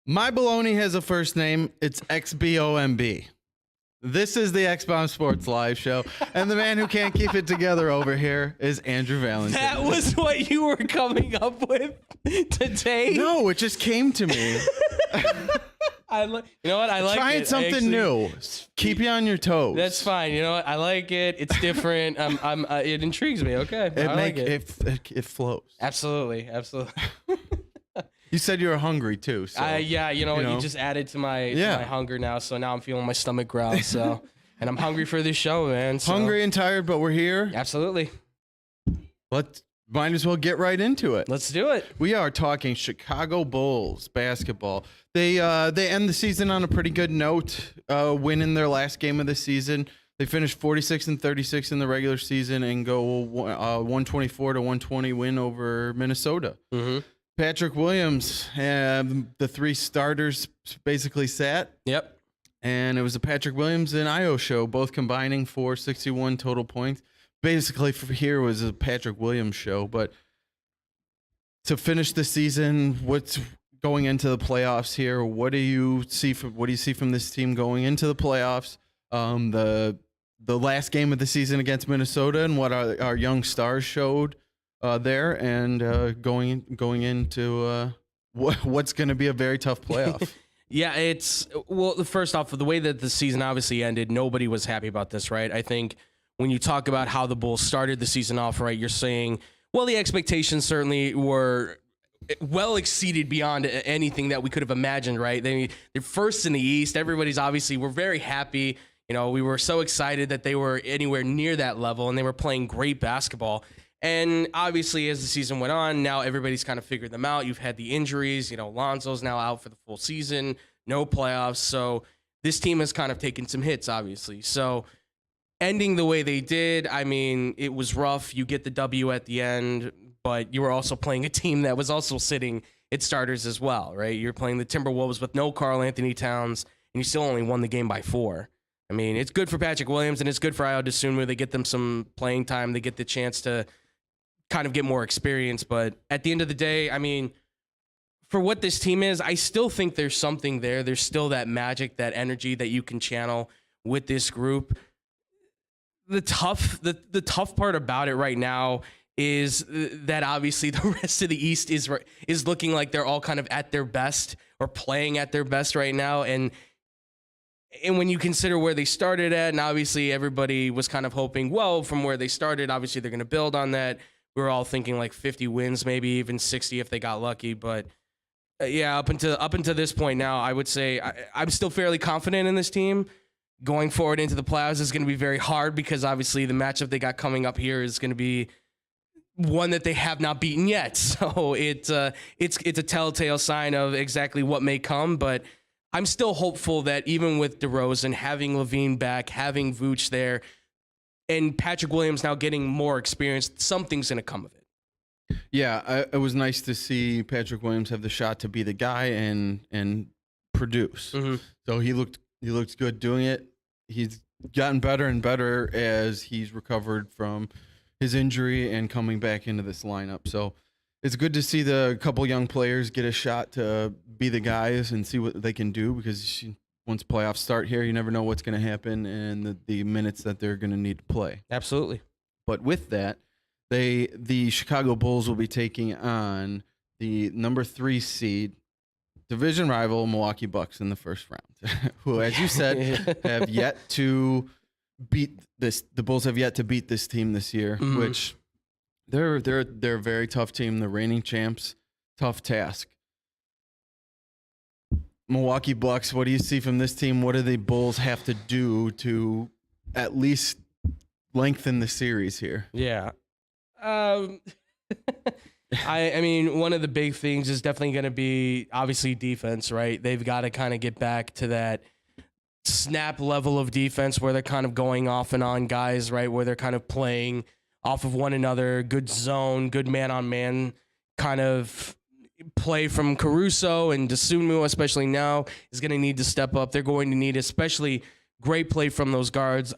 My baloney has a first name. It's XBOMB. This is the X-Bomb Sports Live Show, and the man who can't keep it together over here is Andrew Valentine. That was what you were coming up with today? No, it just came to me. You know what? I like Trying it. something new. Keep you on your toes. That's fine. You know what? I like it. It's different. It intrigues me. Okay. I like it. It flows. Absolutely. You said you were hungry too. So, yeah, you just added to my hunger now. So now I'm feeling my stomach growl. So, and I'm hungry for this show, man. So. Hungry and tired, but we're here. Absolutely. Might as well get right into it. Let's do it. We are talking Chicago Bulls basketball. They end the season on a pretty good note, winning their last game of the season. They finished 46-36 in the regular season and go 124-120 win over Minnesota. Mm-hmm. Patrick Williams, the three starters basically sat. Yep. And it was a Patrick Williams and Io show, both combining for 61 total points. Basically, for here was a Patrick Williams show. But to finish the season, what's going into the playoffs here? What do you see from this team going into the playoffs? The last game of the season against Minnesota and what our young stars showed there, and going into what's going to be a very tough playoff. Yeah, first off, the way that the season obviously ended, nobody was happy about this, right? I think when you talk about how the Bulls started the season off, right, you're saying, well, the expectations certainly were well exceeded beyond anything that we could have imagined, right? They're first in the East. We're very happy. We were so excited that they were anywhere near that level, and they were playing great basketball. And obviously, as the season went on, now everybody's kind of figured them out. You've had the injuries. Lonzo's now out for the full season, no playoffs. So this team has kind of taken some hits, obviously. So ending the way they did, I mean, it was rough. You get the W at the end, but you were also playing a team that was also sitting its starters as well, right? You're playing the Timberwolves with no Karl Anthony Towns, and you still only won the game by 4. I mean, it's good for Patrick Williams, and it's good for Ayo Dosunmu. They get them some playing time. They get the chance to kind of get more experience. But at the end of the day, I mean, for what this team is, I still think there's something there. There's still that magic, that energy that you can channel with this group. The tough part about it right now is that obviously the rest of the East is looking like they're all kind of at their best or playing at their best right now. And when you consider where they started at, and obviously everybody was kind of hoping, well, from where they started, obviously they're going to build on that. We were all thinking like 50 wins, maybe even 60 if they got lucky. But yeah, up until this point now, I would say I'm still fairly confident in this team. Going forward into the playoffs is going to be very hard because obviously the matchup they got coming up here is going to be one that they have not beaten yet. So it's a telltale sign of exactly what may come. But I'm still hopeful that even with DeRozan, having Levine back, having Vooch there, and Patrick Williams now getting more experience, something's going to come of it. Yeah, it was nice to see Patrick Williams have the shot to be the guy and produce. Mm-hmm. So he looked good doing it. He's gotten better and better as he's recovered from his injury and coming back into this lineup. So it's good to see the couple young players get a shot to be the guys and see what they can do, because once playoffs start here, you never know what's going to happen and the minutes that they're going to need to play. Absolutely. But with that, the Chicago Bulls will be taking on the number 3 seed, division rival Milwaukee Bucks in the first round, who, as you said, have yet to beat this. The Bulls have yet to beat this team this year, mm-hmm. which they're a very tough team. The reigning champs, tough task. Milwaukee Bucks, what do you see from this team? What do the Bulls have to do to at least lengthen the series here? Yeah. I mean, one of the big things is definitely going to be obviously defense, right? They've got to kind of get back to that snap level of defense where they're kind of going off and on guys, right? Where they're kind of playing off of one another, good zone, good man-on-man kind of play from Caruso, and Dosunmu, especially now, is going to need to step up. They're going to need especially great play from those guards.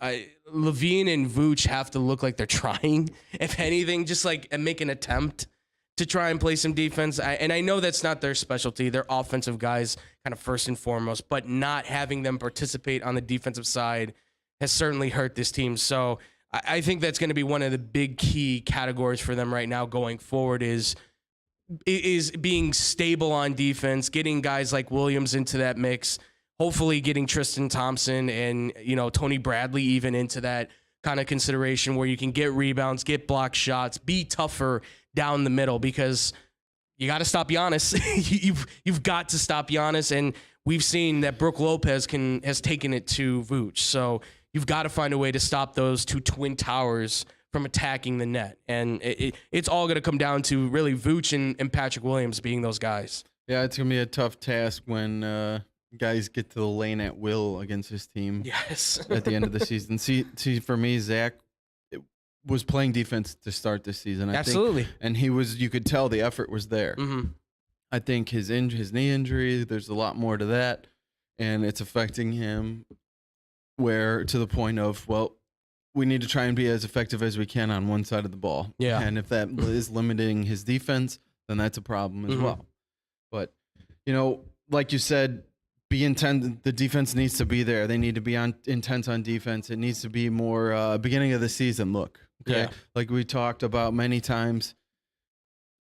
Levine and Vooch have to look like they're trying, if anything, just like make an attempt to try and play some defense. And I know that's not their specialty. They're offensive guys, kind of first and foremost, but not having them participate on the defensive side has certainly hurt this team. So I think that's going to be one of the big key categories for them right now going forward is being stable on defense, getting guys like Williams into that mix, hopefully getting Tristan Thompson and, Tony Bradley even into that kind of consideration where you can get rebounds, get block shots, be tougher down the middle, because you got to stop Giannis. You've got to stop Giannis, and we've seen that Brook Lopez has taken it to Vooch. So you've got to find a way to stop those two twin towers from attacking the net, and it's all going to come down to really Vooch and Patrick Williams being those guys. Yeah, it's going to be a tough task when guys get to the lane at will against his team. Yes. At the end of the season. See, for me, Zach was playing defense to start this season. Absolutely. And you could tell the effort was there. Mm-hmm. I think his knee injury, there's a lot more to that, and it's affecting him to the point of, well, we need to try and be as effective as we can on one side of the ball. Yeah. And if that is limiting his defense, then that's a problem as well. But, like you said, be intent. The defense needs to be there. They need to be intense on defense. It needs to be more beginning of the season look. Okay. Yeah. Like we talked about many times,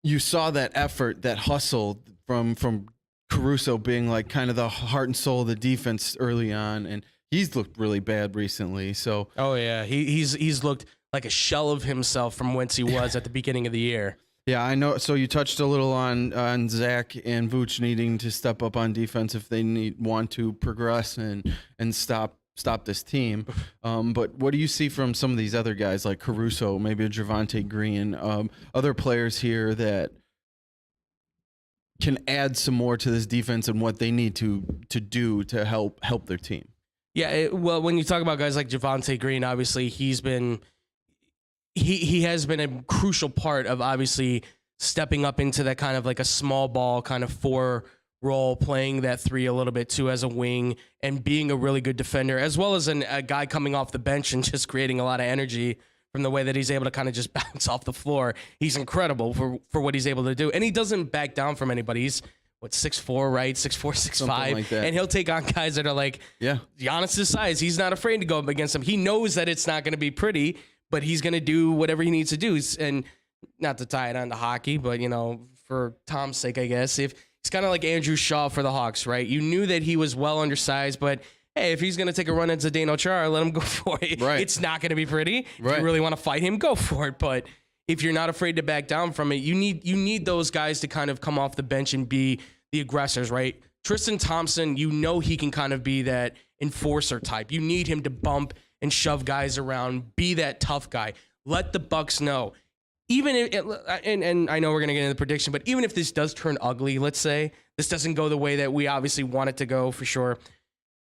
you saw that effort, that hustle from Caruso being like kind of the heart and soul of the defense early on, and he's looked really bad recently. So oh yeah, he's looked like a shell of himself from whence he was at the beginning of the year. Yeah, I know. So you touched a little on Zach and Vooch needing to step up on defense if they want to progress and stop this team. But what do you see from some of these other guys like Caruso, maybe a Javonte Green, other players here that can add some more to this defense and what they need to do to help their team? Yeah, well, when you talk about guys like Javonte Green, obviously he has been a crucial part of obviously stepping up into that kind of like a small ball kind of 4 role, playing that 3 a little bit too as a wing, and being a really good defender, as well as a guy coming off the bench and just creating a lot of energy from the way that he's able to kind of just bounce off the floor. He's incredible for what he's able to do. And he doesn't back down from anybody. He's 6'4", right? 6'4", 6'5", like that. And he'll take on guys that are like Giannis' size. He's not afraid to go up against him. He knows that it's not going to be pretty, but he's going to do whatever he needs to do. And not to tie it on to hockey, but, for Tom's sake, I guess, if it's kind of like Andrew Shaw for the Hawks, right? You knew that he was well undersized, but hey, if he's going to take a run at Zdeno Chara, let him go for it. Right. It's not going to be pretty. Right. If you really want to fight him, go for it. But if you're not afraid to back down from it, you need those guys to kind of come off the bench and be the aggressors, right? Tristan Thompson, he can kind of be that enforcer type. You need him to bump and shove guys around, be that tough guy. Let the Bucks know. Even if, and I know we're going to get into the prediction, but even if this does turn ugly, let's say, this doesn't go the way that we obviously want it to go for sure,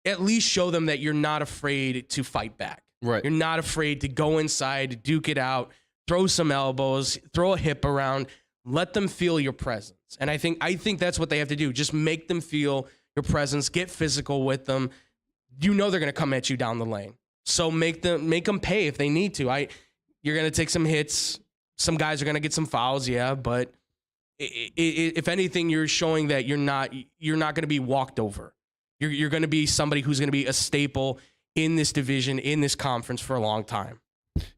at least show them that you're not afraid to fight back. Right. You're not afraid to go inside, duke it out, throw some elbows, throw a hip around, let them feel your presence. And I think that's what they have to do. Just make them feel your presence, get physical with them. They're going to come at you down the lane. So make them pay if they need to. You're going to take some hits. Some guys are going to get some fouls, yeah, but if anything, you're showing that you're not going to be walked over. You're going to be somebody who's going to be a staple in this division, in this conference for a long time.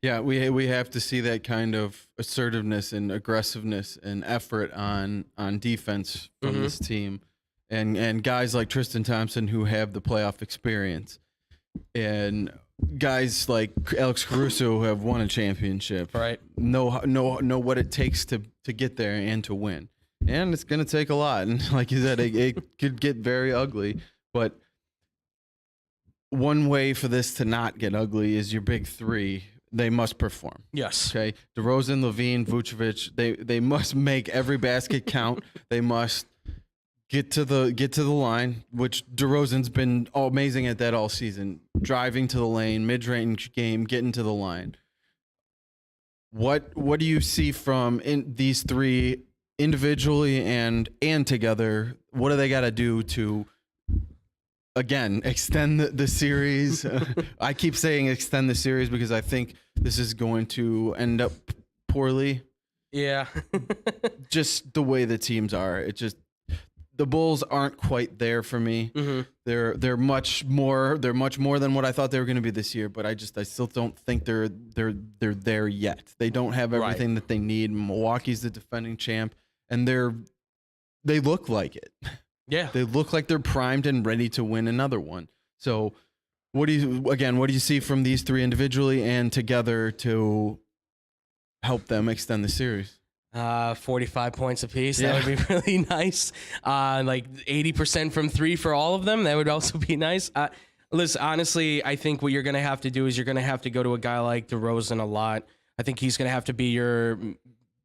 Yeah, we have to see that kind of assertiveness and aggressiveness and effort on defense from this team, and guys like Tristan Thompson who have the playoff experience, and guys like Alex Caruso who have won a championship, right? Know what it takes to get there and to win, and it's going to take a lot. And like you said, it could get very ugly. But one way for this to not get ugly is your big 3. They must perform. Yes. Okay. DeRozan, Levine, Vucevic. They must make every basket count. They must get to the line, which DeRozan's been amazing at that all season. Driving to the lane, mid-range game, getting to the line. What do you see from these 3 individually and together? What do they got to do to, again, extend the series? I keep saying extend the series because I think this is going to end up poorly. Yeah. Just the way the teams are. It just, the Bulls aren't quite there for me. Mm-hmm. They're much more than what I thought they were going to be this year, but I still don't think they're there yet. They don't have everything that they need. Milwaukee's the defending champ, and they look like it. Yeah. They look like they're primed and ready to win another one. So what do you see from these three individually and together to help them extend the series? 45 points apiece. That would be really nice. Like 80% from three for all of them. That would also be nice. Listen, honestly, I think what you're going to have to do is you're going to have to go to a guy like DeRozan a lot. I think he's going to have to be your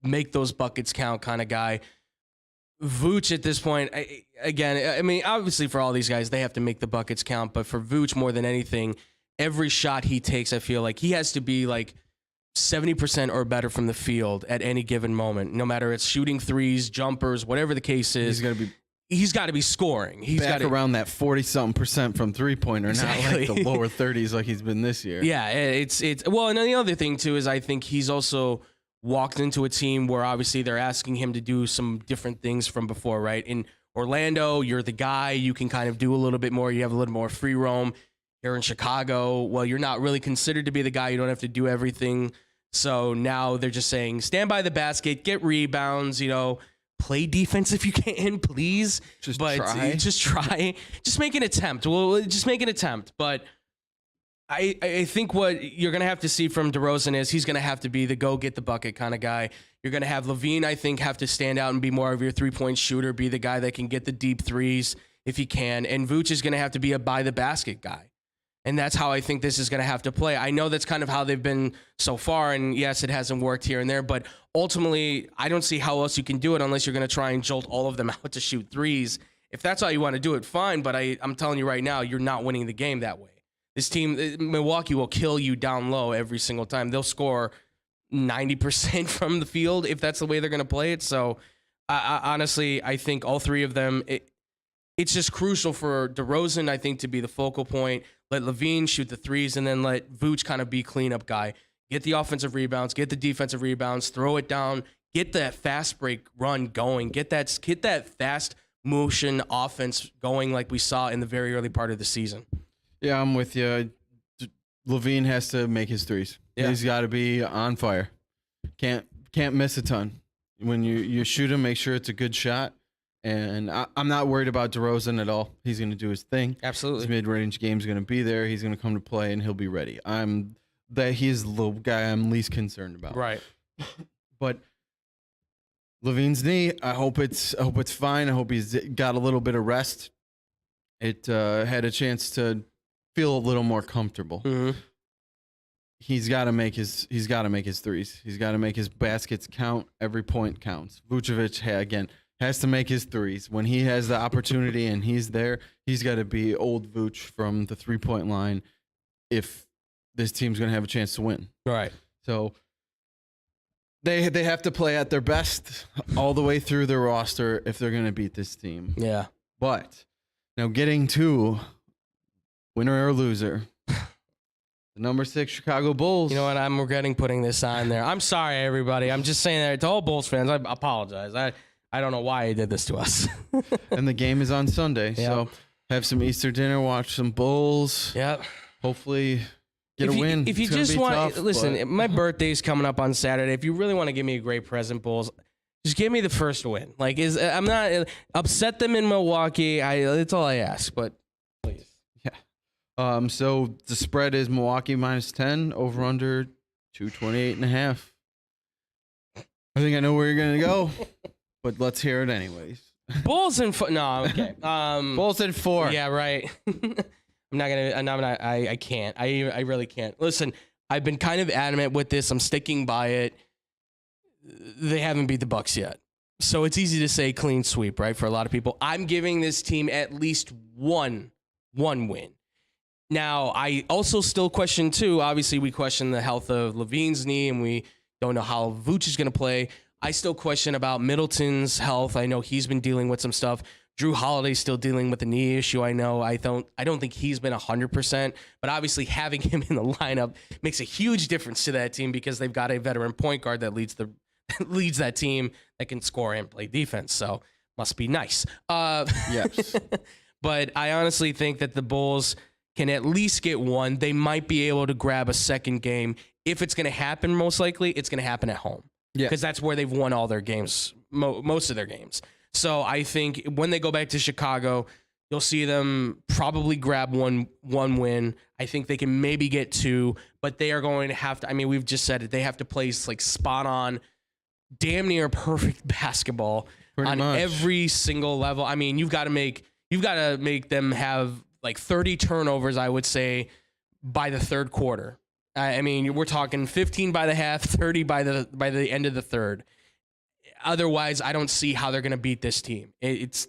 make those buckets count kind of guy. Vooch at this point, I mean, obviously for all these guys, they have to make the buckets count. But for Vooch, more than anything, every shot he takes, I feel like he has to be like 70% or better from the field at any given moment, no matter it's shooting threes, jumpers, whatever the case is. He's got to be scoring. He's got around that 40-something% from three-pointer, exactly. Not like the lower 30s like he's been this year. Yeah, it's well, and then the other thing too is I think he's also walked into a team where obviously they're asking him to do some different things from before, right? In Orlando, you're the guy, you can kind of do a little bit more, you have a little more free roam. Here in Chicago, well, you're not really considered to be the guy, you don't have to do everything. So now they're just saying, stand by the basket, get rebounds, play defense if you can, please. Just try. Just make an attempt. Well, just make an attempt. But I think what you're going to have to see from DeRozan is he's going to have to be the go get the bucket kind of guy. You're going to have LaVine, I think, have to stand out and be more of your three-point shooter, be the guy that can get the deep threes if he can. And Vooch is going to have to be a by the basket guy. And that's how I think this is going to have to play. I know that's kind of how they've been so far. And yes, it hasn't worked here and there. But ultimately, I don't see how else you can do it unless you're going to try and jolt all of them out to shoot threes. If that's how you want to do it, fine. But I'm telling you right now, you're not winning the game that way. This team, Milwaukee, will kill you down low every single time. They'll score 90% from the field if that's the way they're going to play it. So honestly, I think all three of them, it's just crucial for DeRozan, I think, to be the focal point. Let LaVine shoot the threes, and then let Vooch kind of be cleanup guy. Get the offensive rebounds, get the defensive rebounds, throw it down, get that fast break run going, get that fast motion offense going like we saw in the very early part of the season. Yeah, I'm with you. LaVine has to make his threes. Yeah. He's got to be on fire. Can't miss a ton. When you shoot him, make sure it's a good shot. And I'm not worried about DeRozan at all. He's going to do his thing. Absolutely. His mid-range game's going to be there. He's going to come to play, and he'll be ready. He's the guy I'm least concerned about. Right. But LaVine's knee, I hope it's fine. I hope he's got a little bit of rest. It had a chance to feel a little more comfortable. Mm-hmm. He's got to make his threes. He's got to make his baskets count. Every point counts. Vucevic, again, has to make his threes. When he has the opportunity and he's there, he's got to be old Vooch from the three-point line if this team's going to have a chance to win. Right. So they have to play at their best all the way through their roster if they're going to beat this team. Yeah. But now getting to winner or loser, the number 6 Chicago Bulls. You know what? I'm regretting putting this on there. I'm sorry, everybody. I'm just saying that to all Bulls fans. I apologize. I don't know why he did this to us. And the game is on Sunday, so have some Easter dinner, watch some Bulls. Yep. Hopefully get a win. If you just want, listen, my birthday's coming up on Saturday. If you really want to give me a great present, Bulls, just give me the first win. I'm not upset them in Milwaukee. That's all I ask. But please, yeah. So the spread is Milwaukee -10, over under 228.5. I think I know where you're gonna go. But let's hear it anyways. Bulls in 4. No, okay. Bulls in 4. Yeah, right. I can't. I really can't. Listen, I've been kind of adamant with this. I'm sticking by it. They haven't beat the Bucks yet. So it's easy to say clean sweep, right? For a lot of people. I'm giving this team at least one win. Now, I also still question too. Obviously, we question the health of LaVine's knee, and we don't know how Vooch is going to play. I still question about Middleton's health. I know he's been dealing with some stuff. Drew Holiday's still dealing with the knee issue. I know. I don't think he's been 100%, but obviously having him in the lineup makes a huge difference to that team because they've got a veteran point guard that leads that team that can score and play defense. So Must be nice. Yes. But I honestly think that the Bulls can at least get one. They might be able to grab a second game. If it's going to happen, most likely, it's going to happen at home. Yeah. Because that's where they've won all their games, most of their games. So I think when they go back to Chicago, you'll see them probably grab one win. I think they can maybe get two, but they are going to have to, I mean, we've just said it, they have to play like spot on, damn near perfect basketball Pretty on much. every single level. I mean, you've got to make them have like 30 turnovers, I would say, by the third quarter. I mean, we're talking 15 by the half, 30 by the end of the third. Otherwise, I don't see how they're going to beat this team. It's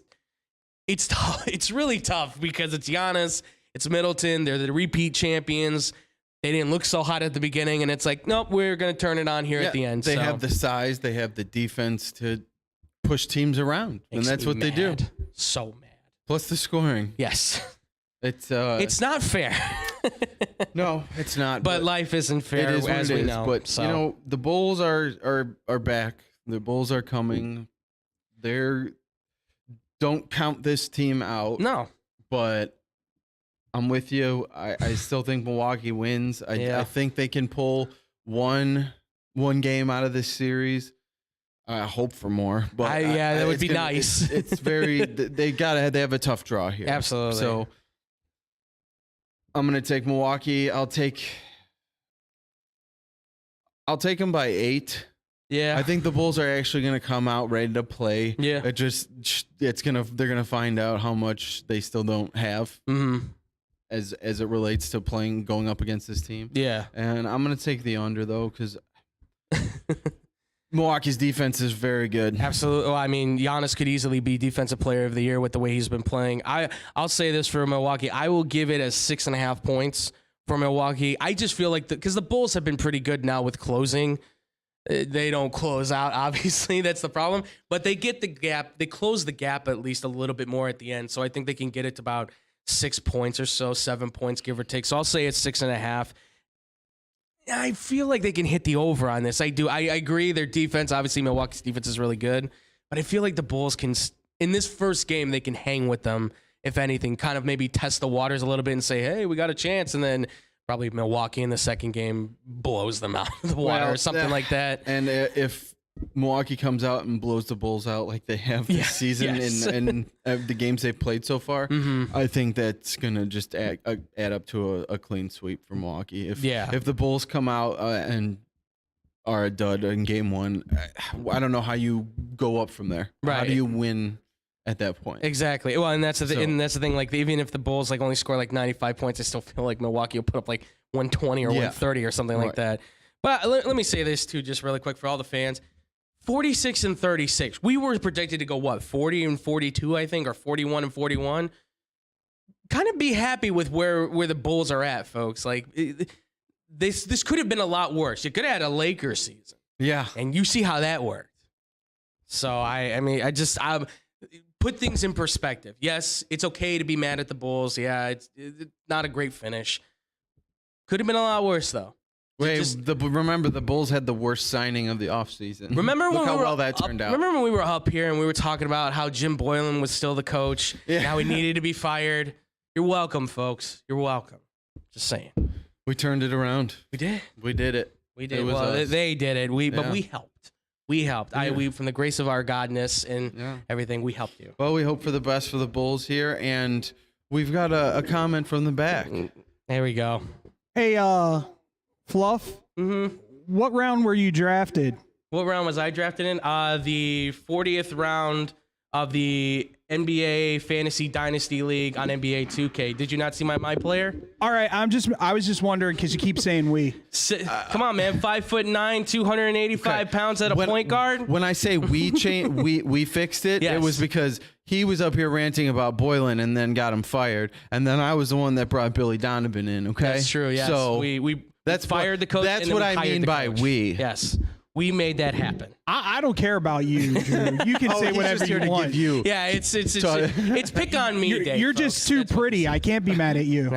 tough. It's really tough because it's Giannis, it's Middleton. They're the repeat champions. They didn't look so hot at the beginning, and it's like, nope, we're going to turn it on here at the end. They have the size, they have the defense to push teams around, and that's what they do. So mad. Plus the scoring. Yes. It's not fair. No, it's not. But life isn't fair, it is as we know. But so. you know, the Bulls are back. The Bulls are coming. Don't count this team out. No. But I'm with you. I still think Milwaukee wins. I think they can pull one game out of this series. I hope for more, but that would be nice. It's very. They have a tough draw here. Absolutely. So I'm gonna take Milwaukee. I'll take them by 8. Yeah. I think the Bulls are actually gonna come out ready to play. Yeah. They're gonna find out how much they still don't have. Mm-hmm. As it relates to going up against this team. Yeah. And I'm going to take the under, though, because Milwaukee's defense is very good. Absolutely. Well, I mean, Giannis could easily be Defensive Player of the Year with the way he's been playing. I'll say this for Milwaukee. I will give it as 6.5 points for Milwaukee. I just feel like because the Bulls have been pretty good now with closing. They don't close out, obviously. That's the problem. But they get the gap. They close the gap at least a little bit more at the end. So I think they can get it to about 6 points or so, 7 points, give or take. So I'll say it's 6.5. I feel like they can hit the over on this. I do. I agree. Their defense, obviously, Milwaukee's defense is really good, but I feel like the Bulls can, in this first game, they can hang with them. If anything, kind of maybe test the waters a little bit and say, hey, we got a chance. And then probably Milwaukee in the second game blows them out of the water or something like that. And if Milwaukee comes out and blows the Bulls out like they have this season in the games they've played so far, I think that's going to just add up to a clean sweep for Milwaukee. If the Bulls come out and are a dud in game one, I don't know how you go up from there. Right. How do you win at that point? Exactly. Well, and that's the thing. Like, even if the Bulls only score like 95 points, I still feel like Milwaukee will put up like 120 or 130 or something like that. But let me say this too, just really quick for all the fans. 46-36. We were predicted to go 40-42, I think, or 41-41. Kind of be happy with where the Bulls are at, folks. Like this could have been a lot worse. You could have had a Lakers season. Yeah. And you see how that worked. So I put things in perspective. Yes, it's okay to be mad at the Bulls. Yeah, it's not a great finish. Could have been a lot worse though. Remember, the Bulls had the worst signing of the offseason. Remember Look how well that turned out. Remember when we were up here and we were talking about how Jim Boylan was still the coach, and how he needed to be fired? You're welcome, folks. You're welcome. Just saying. We turned it around. We did. We did it. We did. Well, they did it. But we helped. We helped. We, from the grace of our godness and everything, we helped you. Well, we hope for the best for the Bulls here, and we've got a comment from the back. There we go. Hey, Fluff, what round were you drafted? What round was I drafted in? The 40th round of the NBA Fantasy Dynasty League on NBA 2K. Did you not see my player? All right, I was just wondering because you keep saying we. Come on, man. 5'9", 285 pounds at a point guard. When I say we fixed it, it was because he was up here ranting about Boylan and then got him fired, and then I was the one that brought Billy Donovan in. Okay, that's true. Yes, so we that's fired the coach. That's what I mean by we. Yes. We made that happen. I don't care about you, Drew. You can say whatever you want. Yeah, it's pick on me day. You're just too pretty. I can't be mad at you.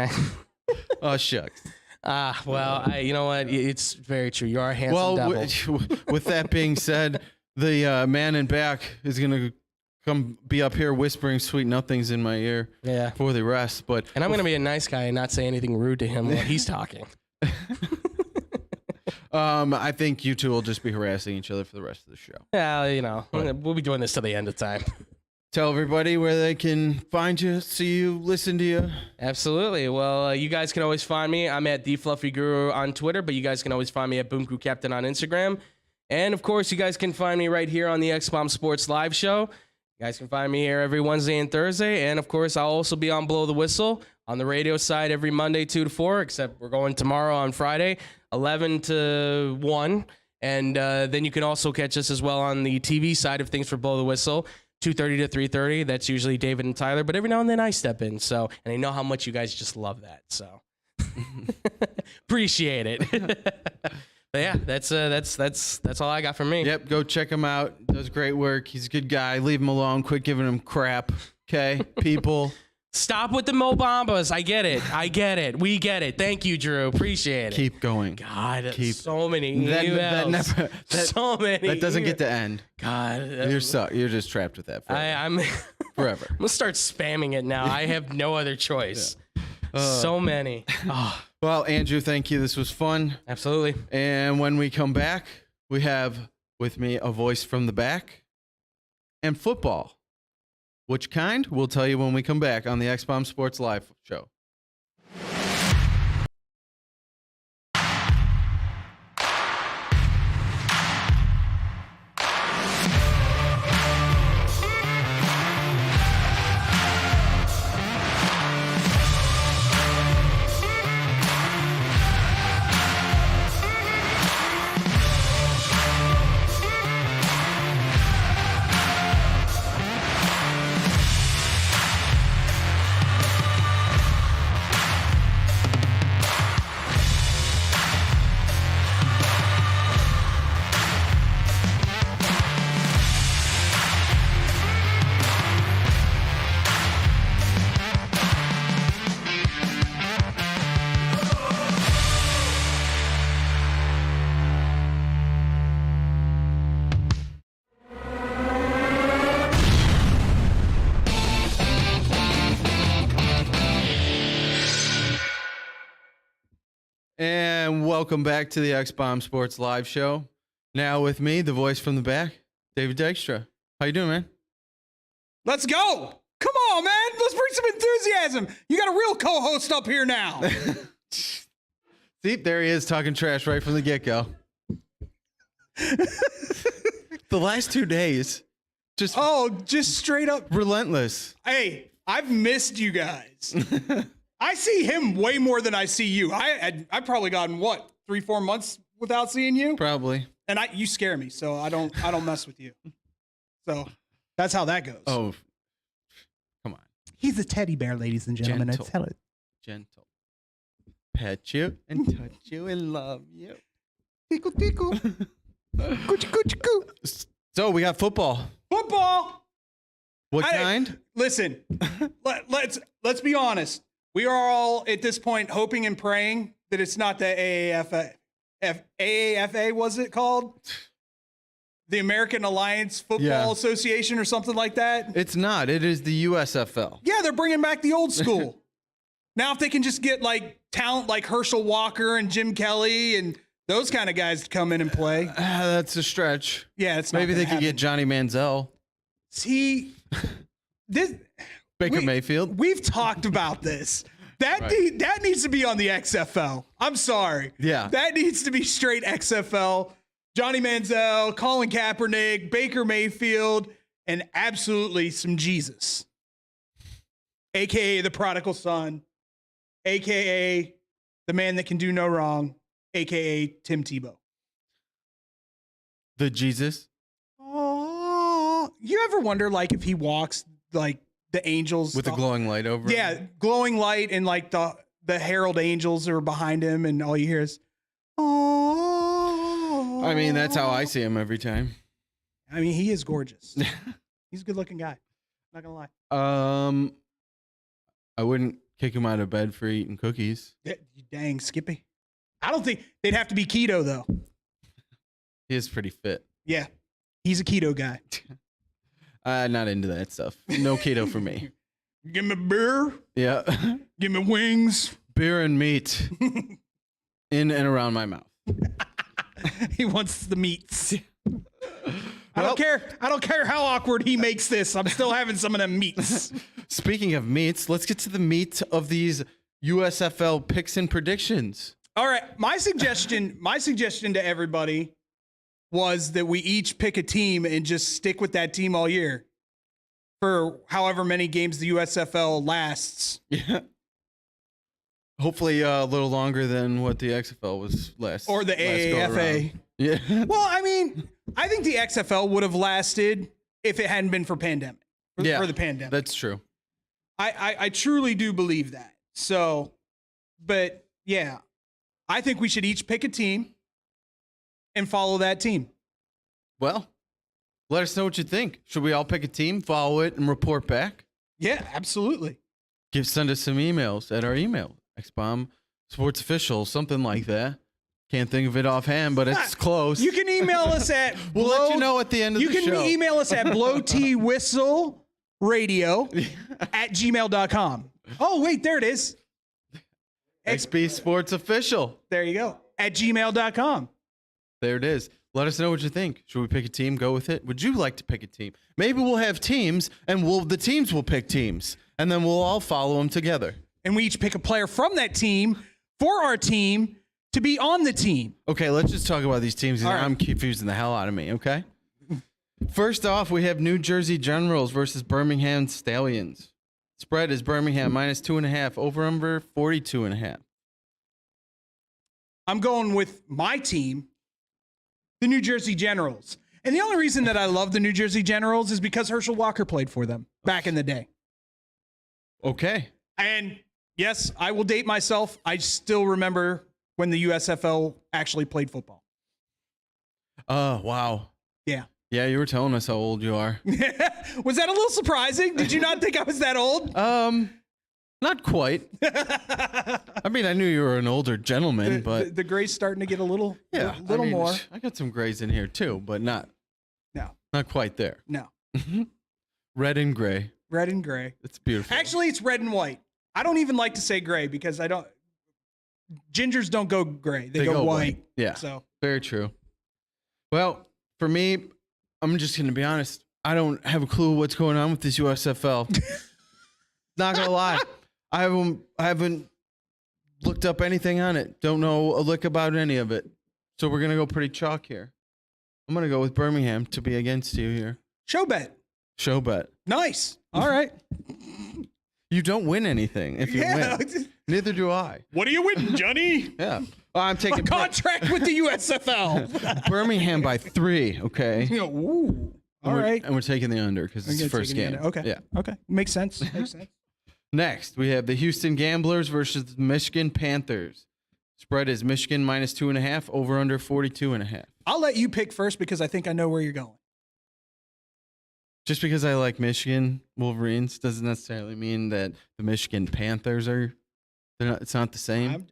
Oh, shucks. Well, you know what? It's very true. You are a handsome devil. With that being said, the man in back is going to come be up here whispering sweet nothings in my ear before they rest. But and I'm going to be a nice guy and not say anything rude to him while he's talking. I think you two will just be harassing each other for the rest of the show. Yeah, we'll be doing this till the end of time. Tell everybody where they can find you, see you, listen to you. Absolutely. Well, you guys can always find me. I'm at TheFluffyGuru on Twitter, but you guys can always find me at Boom Crew Captain on Instagram. And, of course, you guys can find me right here on the X-Bomb Sports Live Show. You guys can find me here every Wednesday and Thursday. And, of course, I'll also be on Blow the Whistle on the radio side every Monday, 2 to 4, except we're going tomorrow on Friday, 11 to 1. And then you can also catch us as well on the TV side of things for Blow the Whistle. 2:30 to 3:30. That's usually David and Tyler, but every now and then I step in. So, and I know how much you guys just love that. So, appreciate it. But yeah, that's all I got from me. Yep, go check him out. Does great work. He's a good guy. Leave him alone. Quit giving him crap. Okay, people. Stop with the Mo Bambas. I get it. We get it. Thank you, Drew. Appreciate it. Keep going. God, so many emails. So many. That doesn't get to end. God, you're just trapped with that forever. I'm forever. I'm gonna start spamming it now. I have no other choice. So many. Oh. Well, Andrew, thank you. This was fun. Absolutely. And when we come back, we have with me a voice from the back and football. Which kind? We'll tell you when we come back on the X-Bomb Sports Live show. And welcome back to the X-Bomb Sports Live show. Now with me, the voice from the back, David Dykstra. How you doing, man? Let's go. Come on, man. Let's bring some enthusiasm. You got a real co-host up here now. See, there he is talking trash right from the get-go. The last 2 days, just straight up relentless. Hey, I've missed you guys. I see him way more than I see you. I've probably gotten 3-4 months without seeing you. Probably. And you scare me, so I don't mess with you. So that's how that goes. Oh, come on. He's a teddy bear, ladies and gentlemen. Gentle. I tell it. Gentle. Pet you and touch you and love you. Tickle, tickle. Coochie, coochie, coo. So we got football. Football. What kind? Listen, let's be honest. We are all at this point hoping and praying that it's not the AAFA. AAFA was it called? The American Alliance Football Association or something like that? It's not. It is the USFL. Yeah, they're bringing back the old school. Now if they can just get like talent like Herschel Walker and Jim Kelly and those kind of guys to come in and play. That's a stretch. Yeah, it's not maybe they could happen. get Johnny Manziel. See, Baker Mayfield. We've talked about this. That needs to be on the XFL. I'm sorry. Yeah. That needs to be straight XFL. Johnny Manziel, Colin Kaepernick, Baker Mayfield, and absolutely some Jesus. AKA the prodigal son. AKA the man that can do no wrong. AKA Tim Tebow. The Jesus. Oh, you ever wonder like if he walks like the angels with a glowing light over him? Yeah, glowing light and like the herald angels are behind him and all you hear is oh. I mean, that's how I see him every time. I mean, he is gorgeous. He's a good looking guy. Not gonna lie. I wouldn't kick him out of bed for eating cookies. Dang, Skippy. I don't think they'd have to be keto though. He is pretty fit. Yeah. He's a keto guy. Not into that stuff. No keto for me. Give me beer. Yeah. Give me wings. Beer and meat in and around my mouth. He wants the meats. I don't care how awkward he makes this. I'm still having some of them meats. Speaking of meats, let's get to the meat of these USFL picks and predictions. All right, my suggestion to everybody was that we each pick a team and just stick with that team all year for however many games the USFL lasts. Yeah. Hopefully a little longer than what the XFL was last. Or the AAFA. Yeah. Well, I mean, I think the XFL would have lasted if it hadn't been for pandemic. For the pandemic. That's true. I truly do believe that. So, but yeah, I think we should each pick a team and follow that team. Well, let us know what you think. Should we all pick a team, follow it, and report back? Yeah, absolutely. Send us some emails at our email, XBomb Sports Official, something like that. Can't think of it offhand, but it's close. You can email us at we'll let you know at the end of the show. You can email us at blowtwhistleradio@gmail.com. Oh, wait, there it is. XB Sports Official. There you go. At gmail.com. There it is. Let us know what you think. Should we pick a team? Go with it. Would you like to pick a team? Maybe we'll have teams, and the teams will pick teams, and then we'll all follow them together. And we each pick a player from that team for our team to be on the team. Okay, let's just talk about these teams. All right. I'm confusing the hell out of me, okay? First off, we have New Jersey Generals versus Birmingham Stallions. Spread is Birmingham -2.5, over-under 42.5. I'm going with my team, the New Jersey Generals. And the only reason that I love the New Jersey Generals is because Herschel Walker played for them back in the day. Okay. And yes, I will date myself. I still remember when the USFL actually played football. Oh, wow. Yeah. Yeah, you were telling us how old you are. Was that a little surprising? Did you not think I was that old? Not quite. I mean, I knew you were an older gentleman, but the gray's starting to get a little more. I got some grays in here too, but not quite there. No. Red and gray. Red and gray. It's beautiful. Actually, it's red and white. I don't even like to say gray because gingers don't go gray. They go white. Yeah. So very true. Well, for me, I'm just going to be honest. I don't have a clue what's going on with this USFL. Not going to lie. I haven't looked up anything on it. Don't know a lick about any of it. So we're going to go pretty chalk here. I'm going to go with Birmingham to be against you here. Show bet. Show bet. Nice. All right. You don't win anything if you win. Neither do I. What are you winning, Johnny? Yeah. Well, I'm taking a contract with the USFL. Birmingham by 3, okay? Ooh. All right. And we're taking the under because it's the first game. Okay. Yeah. Okay. Makes sense. Makes sense. Next, we have the Houston Gamblers versus the Michigan Panthers. Spread is Michigan -2.5, over under 42.5. I'll let you pick first because I think I know where you're going. Just because I like Michigan Wolverines doesn't necessarily mean that the Michigan Panthers are. It's not the same.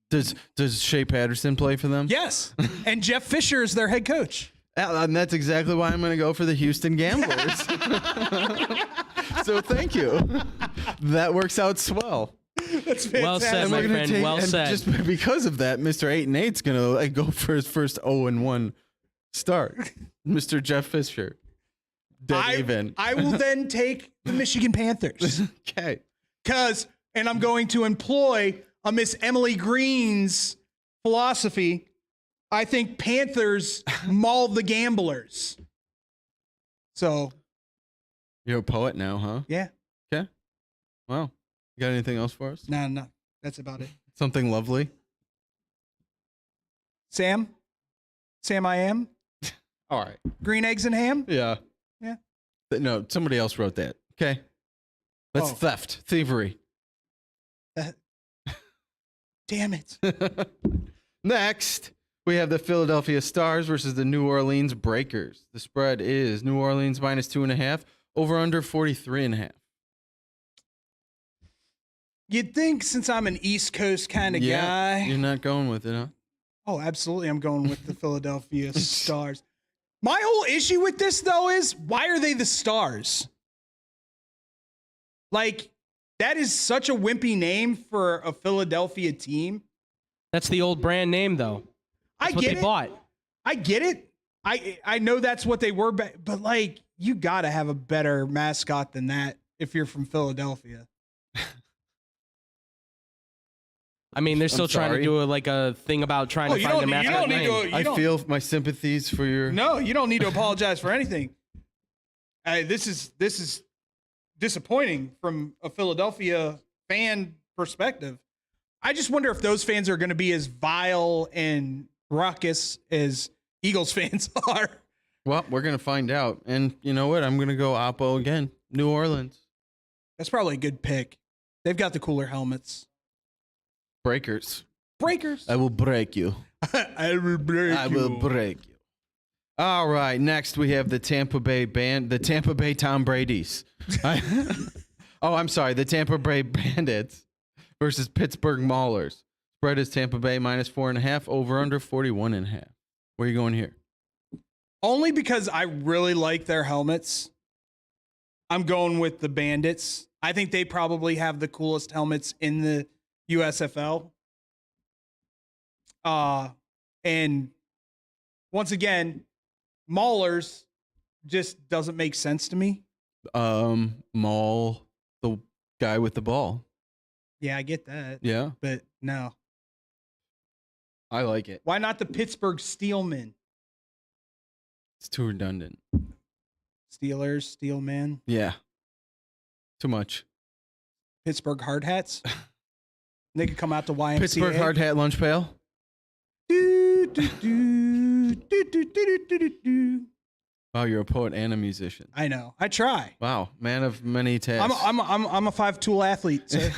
Does Shea Patterson play for them? Yes, and Jeff Fisher is their head coach. And that's exactly why I'm going to go for the Houston Gamblers. So thank you. That works out swell. That's fantastic. Well said, my friend. Well said. Just because of that, Mr. 8-8's going to go for his first 0-1 start. Mr. Jeff Fisher. I will then take the Michigan Panthers. Okay. And I'm going to employ a Miss Emily Green's philosophy. I think Panthers maul the Gamblers. So. You're a poet now, huh? Yeah. Okay. Wow. You got anything else for us? No. That's about it. Something lovely? Sam, I am. All right. Green, eggs, and ham? Yeah. Yeah. No, somebody else wrote that. Okay. That's theft, thievery. Damn it. Next, we have the Philadelphia Stars versus the New Orleans Breakers. The spread is New Orleans -2.5, over under 43.5. You'd think since I'm an East Coast kind of guy. You're not going with it, huh? Oh, absolutely. I'm going with the Philadelphia Stars. My whole issue with this, though, is why are they the Stars? Like, that is such a wimpy name for a Philadelphia team. That's the old brand name, though. That's what they bought. I get it. I know that's what they were, but like, you got to have a better mascot than that if you're from Philadelphia. I mean, they're still trying to do a thing about trying to find a mascot name. I feel my sympathies for your. No, you don't need to apologize for anything. This is disappointing from a Philadelphia fan perspective. I just wonder if those fans are going to be as vile and raucous as Eagles fans are. Well, we're going to find out. And you know what? I'm going to go Oppo again. New Orleans. That's probably a good pick. They've got the cooler helmets. Breakers. Breakers. I will break you. I will break you. All right. Next, we have the Tampa Bay Tom Brady's. I'm sorry. The Tampa Bay Bandits versus Pittsburgh Maulers. Spread is Tampa Bay -4.5, over under 41.5. Where are you going here? Only because I really like their helmets. I'm going with the Bandits. I think they probably have the coolest helmets in the USFL. And once again, Maulers just doesn't make sense to me. Maul, the guy with the ball. Yeah, I get that. Yeah. But no. I like it. Why not the Pittsburgh Steelmen? It's too redundant. Steelers, Steelman. Yeah. Too much. Pittsburgh Hard Hats. They could come out to YMCA. Pittsburgh Hard Hat Lunch Pail. Wow, you're a poet and a musician. I know. I try. Wow, man of many tasks. I'm a 5-tool athlete. So.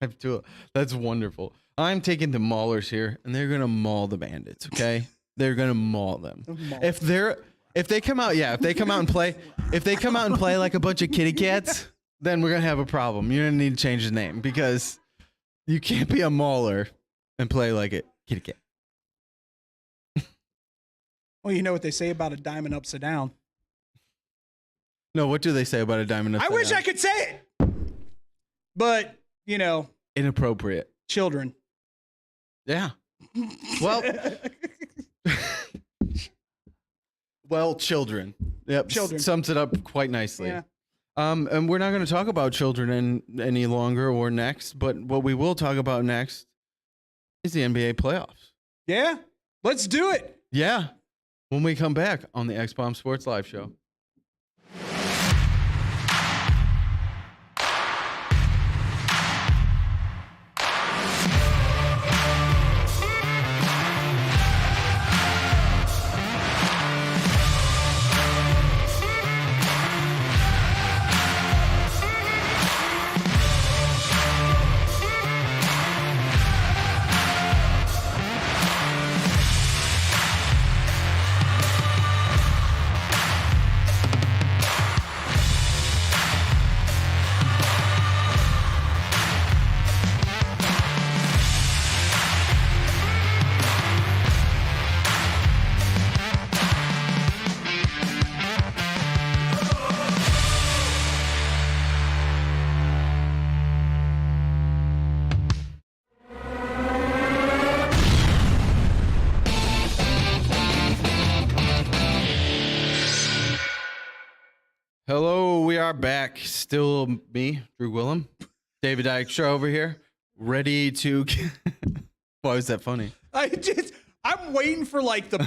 5-tool. That's wonderful. I'm taking the Maulers here, and they're gonna maul the Bandits. Okay, they're gonna maul them. If they come out and play like a bunch of kitty cats, then we're gonna have a problem. You're gonna need to change the name because you can't be a Mauler and play like a kitty cat. Well, you know what they say about a diamond upside down. No, what do they say about a diamond upside down? I wish I could say it, but you know, inappropriate. Children. Yeah. Well, children. Yep. Children. Sums it up quite nicely. Yeah. And we're not going to talk about children any longer or next, but what we will talk about next is the NBA playoffs. Yeah. Let's do it. Yeah. When we come back on the X-Bomb Sports Live Show. Hello, we are back. Still me, Drew Willem, David Dykstra over here, ready to. Why was that funny? I'm waiting for like the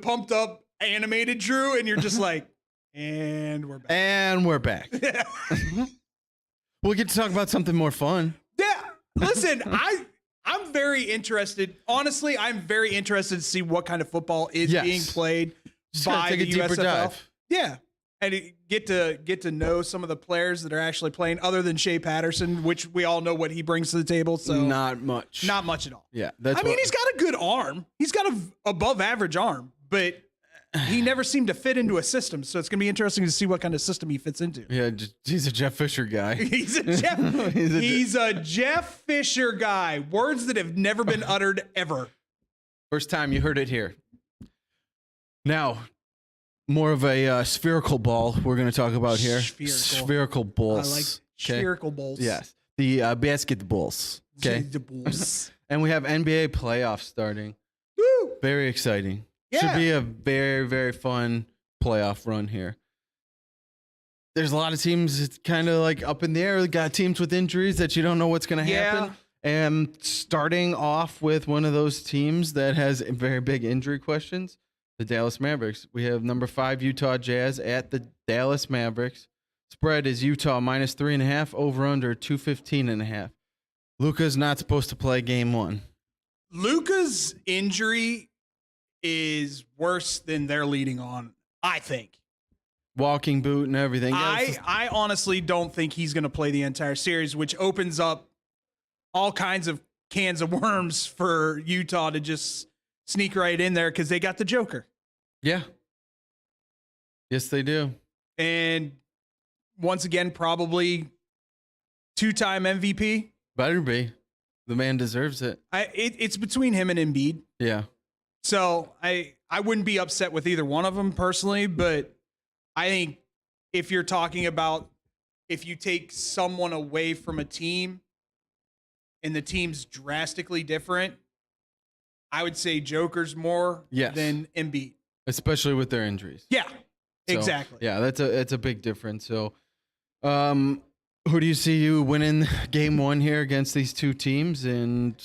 pumped up animated Drew, and you're just like, and we're back. And we're back. We'll get to talk about something more fun. Yeah. Listen, I'm very interested. Honestly, I'm very interested to see what kind of football is being played by the USFL. Dive. Yeah. And get to know some of the players that are actually playing, other than Shea Patterson, which we all know what he brings to the table. So not much at all. Yeah, I mean, he's got a good arm. He's got a above average arm, but he never seemed to fit into a system. So it's gonna be interesting to see what kind of system he fits into. Yeah, he's a Jeff Fisher guy. He's a Jeff Fisher guy. Words that have never been uttered ever. First time you heard it here. Now, more of a spherical ball we're going to talk about here. Spherical balls. I like spherical balls. Yes. The basketballs. Okay. The balls. And we have NBA playoffs starting. Woo! Very exciting. Yeah. Should be a very, very fun playoff run here. There's a lot of teams, it's kind of like up in the air. We got teams with injuries that you don't know what's going to happen. And starting off with one of those teams that has very big injury questions, the Dallas Mavericks. We have number 5 Utah Jazz at the Dallas Mavericks. Spread is Utah minus 3.5, over under 215.5. Luka's not supposed to play game 1. Luka's injury is worse than they're leading on, I think. Walking boot and everything. I honestly don't think he's going to play the entire series, which opens up all kinds of cans of worms for Utah to just sneak right in there because they got the Joker. Yeah. Yes, they do. And once again, probably 2-time MVP. Better be. The man deserves it. It's between him and Embiid. Yeah. So I wouldn't be upset with either one of them personally, but I think if you're talking about if you take someone away from a team and the team's drastically different, I would say Joker's more than Embiid. Especially with their injuries. Yeah, So, exactly. Yeah, that's a big difference. So, who do you see you winning game 1 here against these two teams? And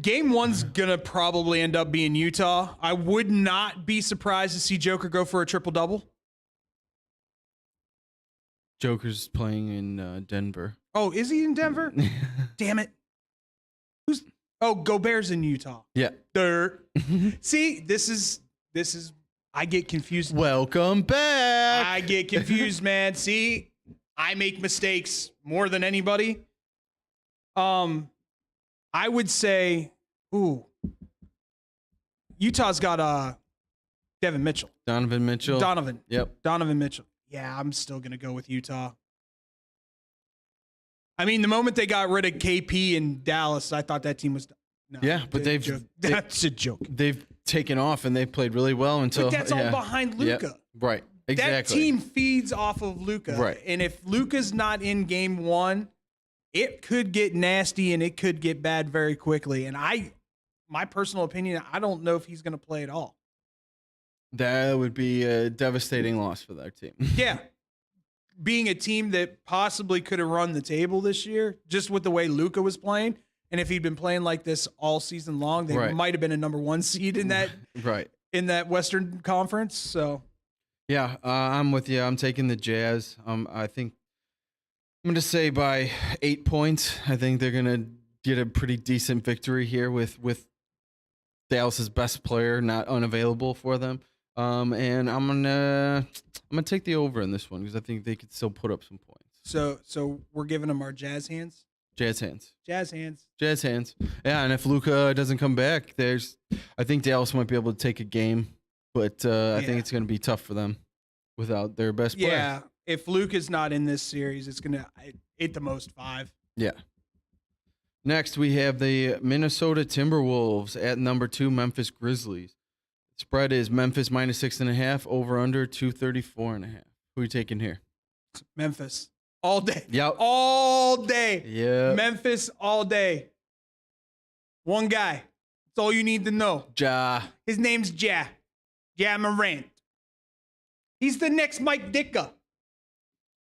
Game 1's going to probably end up being Utah. I would not be surprised to see Joker go for a triple-double. Joker's playing in Denver. Oh, is he in Denver? Damn it. Gobert's in Utah. Yeah. Dirt. See, this is I get confused. Welcome back. I get confused, man. See, I make mistakes more than anybody. I would say, Utah's got Donovan Mitchell. Yep. Donovan Mitchell. Yeah, I'm still going to go with Utah. I mean, the moment they got rid of KP in Dallas, I thought that team was no, but that's a joke. They've taken off and they've played really well until But that's all behind Luka. Yep. Right. Exactly. That team feeds off of Luka. Right. And if Luka's not in game 1, it could get nasty and it could get bad very quickly. And my personal opinion, I don't know if he's going to play at all. That would be a devastating loss for their team. Yeah. Being a team that possibly could have run the table this year, just with the way Luka was playing. And if he'd been playing like this all season long, they might have been a number 1 seed in that in that Western Conference. So, yeah, I'm with you. I'm taking the Jazz. I think I'm going to say by 8 points. I think they're going to get a pretty decent victory here with Dallas's best player not unavailable for them. And I'm gonna take the over in this one because I think they could still put up some points. So we're giving them our Jazz hands. Jazz hands. Yeah, and if Luka doesn't come back, I think Dallas might be able to take a game, but I think it's gonna be tough for them without their best player. Yeah, if Luka's not in this series, it's gonna at the most 5. Yeah. Next, we have the Minnesota Timberwolves at number 2 Memphis Grizzlies. Spread is Memphis minus 6.5, over under 234.5. Who are you taking here? Memphis all day. Yep. All day. Yeah. Memphis all day. One guy. That's all you need to know. Ja. His name's Ja Morant. He's the next Mike Ditka.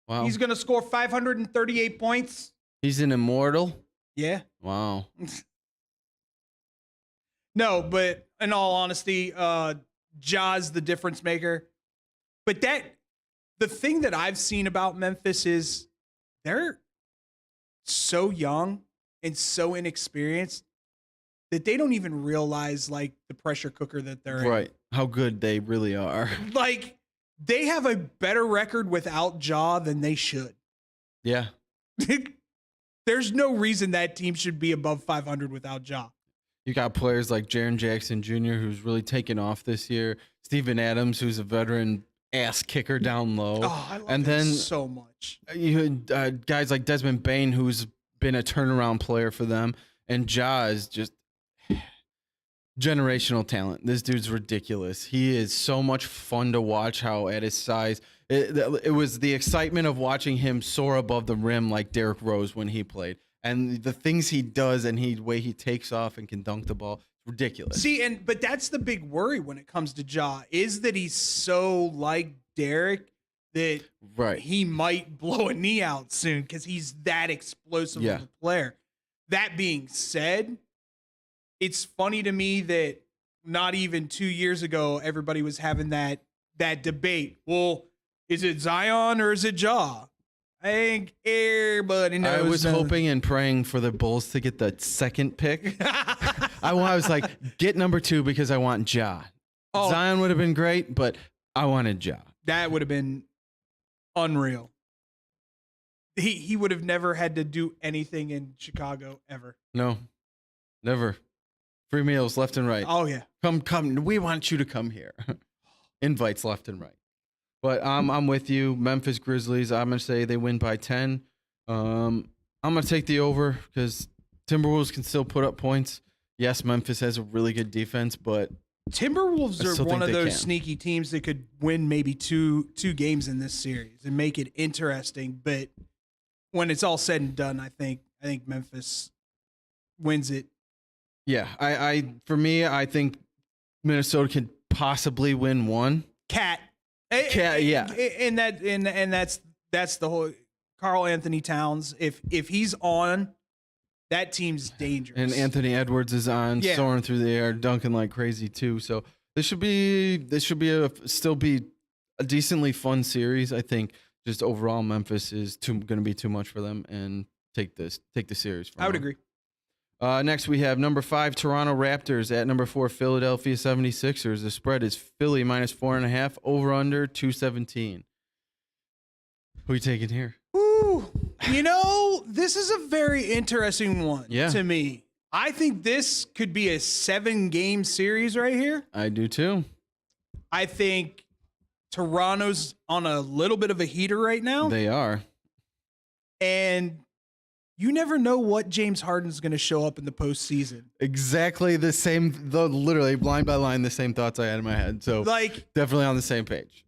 Wow. He's gonna score 538 points. He's an immortal. Yeah. Wow. No, but in all honesty, Ja's the difference maker. But the thing that I've seen about Memphis is they're so young and so inexperienced that they don't even realize like the pressure cooker that they're in. How good they really are. Like they have a better record without Ja than they should. Yeah. There's no reason that team should be above 500 without Ja. You got players like Jaren Jackson Jr., who's really taken off this year. Steven Adams, who's a veteran ass kicker down low. Oh, I love him so much. You had guys like Desmond Bane, who's been a turnaround player for them. And Ja is just generational talent. This dude's ridiculous. He is so much fun to watch. How at his size, it was the excitement of watching him soar above the rim like Derrick Rose when he played, and the things he does and the way he takes off and can dunk the ball, ridiculous. See, but that's the big worry when it comes to Ja, is that he's so like Derrick that he might blow a knee out soon because he's that explosive of a player. That being said, it's funny to me that not even 2 years ago, everybody was having that debate. Well, is it Zion or is it Ja? I think everybody knows. I was hoping and praying for the Bulls to get the second pick. I was like, get number 2 because I want Ja. Zion would have been great, but I wanted Ja. That would have been unreal. He would have never had to do anything in Chicago ever. No, never. Free meals left and right. Oh yeah, come. We want you to come here. Invites left and right. But I'm with you. Memphis Grizzlies. I'm gonna say they win by 10. I'm gonna take the over because Timberwolves can still put up points. Yes, Memphis has a really good defense, but Timberwolves are one of those sneaky teams that could win maybe two games in this series and make it interesting. But when it's all said and done, I think Memphis wins it. Yeah, I think Minnesota can possibly win one. Cat, yeah, and that's the whole Karl Anthony Towns. If he's on, that team's dangerous. And Anthony Edwards is on, soaring through the air, dunking like crazy too. So this should be still be a decently fun series. I think just overall Memphis is going to be too much for them and take the series. I would agree. Next we have number 5 Toronto Raptors at number 4 Philadelphia 76ers. The spread is Philly minus 4.5, over under 217. Who are you taking here? Ooh, this is a very interesting one to me. I think this could be a 7-game series right here. I do too. I think Toronto's on a little bit of a heater right now. They are. And you never know what James Harden's going to show up in the postseason. Exactly the same, literally line by line, the same thoughts I had in my head. So definitely on the same page.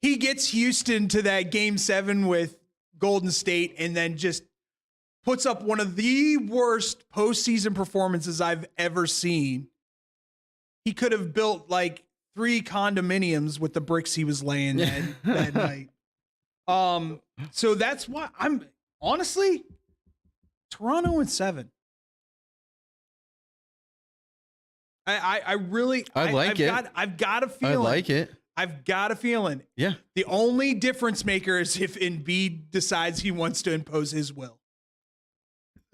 He gets Houston to that Game 7 with Golden State and then just puts up one of the worst postseason performances I've ever seen. He could have built like 3 condominiums with the bricks he was laying that night. So that's why I'm honestly Toronto in 7. I like it. I've got a feeling. I like it. I've got a feeling. Yeah. The only difference maker is if Embiid decides he wants to impose his will.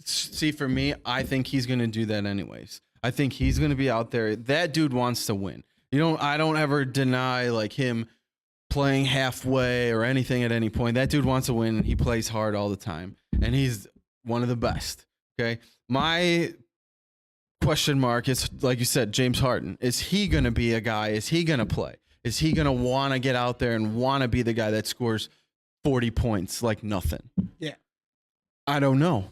See, for me, I think he's going to do that anyways. I think he's going to be out there. That dude wants to win. I don't ever deny like him playing halfway or anything at any point. That dude wants to win. And he plays hard all the time, and he's one of the best. Okay. My question mark is, like you said, James Harden. Is he going to be a guy? Is he going to play? Is he going to want to get out there and want to be the guy that scores 40 points like nothing? Yeah. I don't know.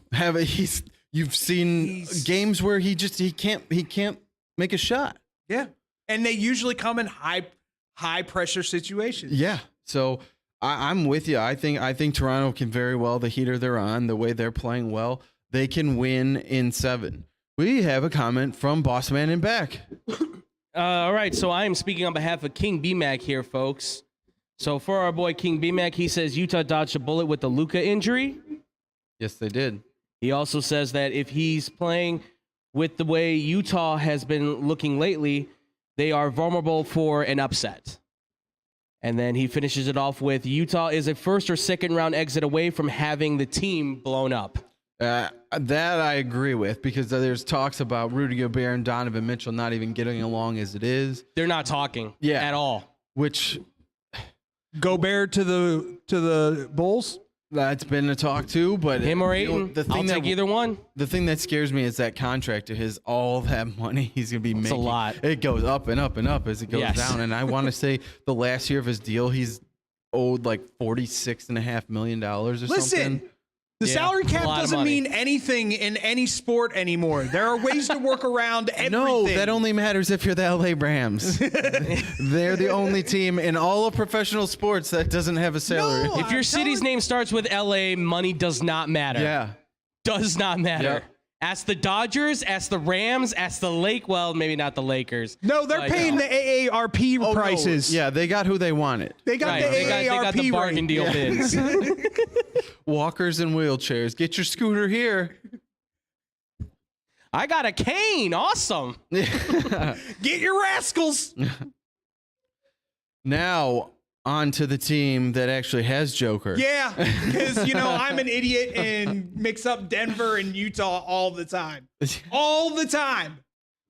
You've seen games where he can't make a shot. Yeah. And they usually come in high pressure situations. Yeah. So I'm with you. I think Toronto can very well, the heater they're on, the way they're playing well, they can win in 7. We have a comment from Bossman and back. All right, so I am speaking on behalf of King B-Mac here, folks. So for our boy King B-Mac, he says Utah dodged a bullet with the Luka injury. Yes, they did. He also says that if he's playing with the way Utah has been looking lately, they are vulnerable for an upset. And then he finishes it off with Utah is a first or second round exit away from having the team blown up. That I agree with, because there's talks about Rudy Gobert and Donovan Mitchell not even getting along as it is. They're not talking at all. Which Gobert to the Bulls? That's been a talk too, but him or Ayton, I'll take either one. The thing that scares me is that contract of his, all that money he's going to be making. It's a lot. It goes up and up and up as it goes down. And I want to say the last year of his deal, he's owed like $46.5 million or something. Listen, The salary cap a lot of doesn't money. mean anything in any sport anymore. There are ways to work around everything. No, that only matters if you're the LA Rams. They're the only team in all of professional sports that doesn't have a salary. No, If your city's name starts with LA, money does not matter. Yeah. Does not matter. Yep. Ask the Dodgers, ask the Rams, ask the Lake. Well, maybe not the Lakers. No, they're paying the AARP Oh, no. prices. Yeah, they got who they wanted. They got Right, the they AARP got the bargain rate. deal bids. Walkers and wheelchairs. Get your scooter here. I got a cane. Awesome. Get your rascals. Now, on to the team that actually has Joker. Yeah, because, I'm an idiot and mix up Denver and Utah all the time. All the time.